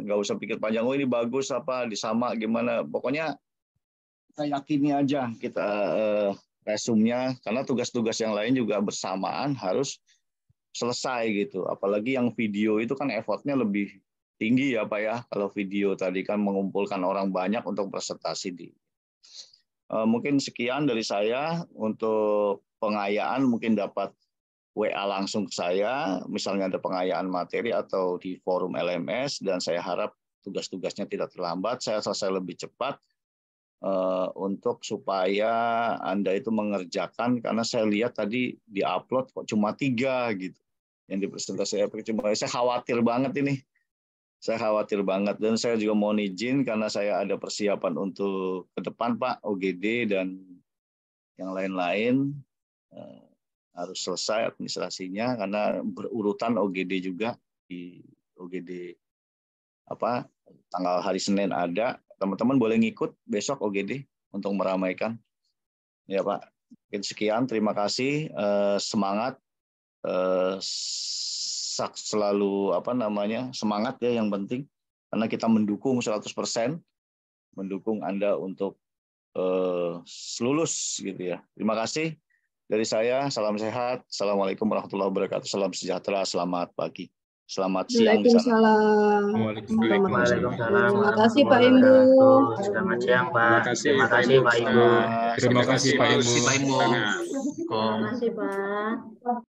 nggak usah pikir panjang, oh ini bagus apa disama gimana, pokoknya kita yakini aja kita resumenya, karena tugas-tugas yang lain juga bersamaan harus selesai gitu. Apalagi yang video itu kan effortnya lebih tinggi ya Pak ya, kalau video tadi kan mengumpulkan orang banyak untuk presentasi di. Mungkin sekian dari saya untuk pengayaan, mungkin dapat WA langsung ke saya, misalnya ada pengayaan materi atau di forum LMS, dan saya harap tugas-tugasnya tidak terlambat, saya selesai lebih cepat untuk supaya Anda itu mengerjakan, karena saya lihat tadi di-upload kok cuma 3 gitu. Yang dipresentasikan cuma, saya khawatir banget ini. Saya khawatir banget, dan saya juga mohon izin karena saya ada persiapan untuk ke depan Pak, OGD dan yang lain-lain harus selesai administrasinya karena berurutan OGD juga. Di OGD tanggal hari Senin ada, teman-teman boleh ngikut besok OGD untuk meramaikan ya Pak. Mungkin sekian, terima kasih, semangat, selalu semangat ya yang penting, karena kita mendukung 100%, mendukung Anda untuk lulus gitu ya. Terima kasih dari saya, salam sehat, assalamualaikum warahmatullahi wabarakatuh, salam sejahtera, selamat pagi, selamat siang di sana. Waalaikumsalam. Terima kasih Pak Imbu. Selamat siang Pak. Terima kasih Pak Ibu. Terima kasih Pak Ibu. Terima kasih Pak.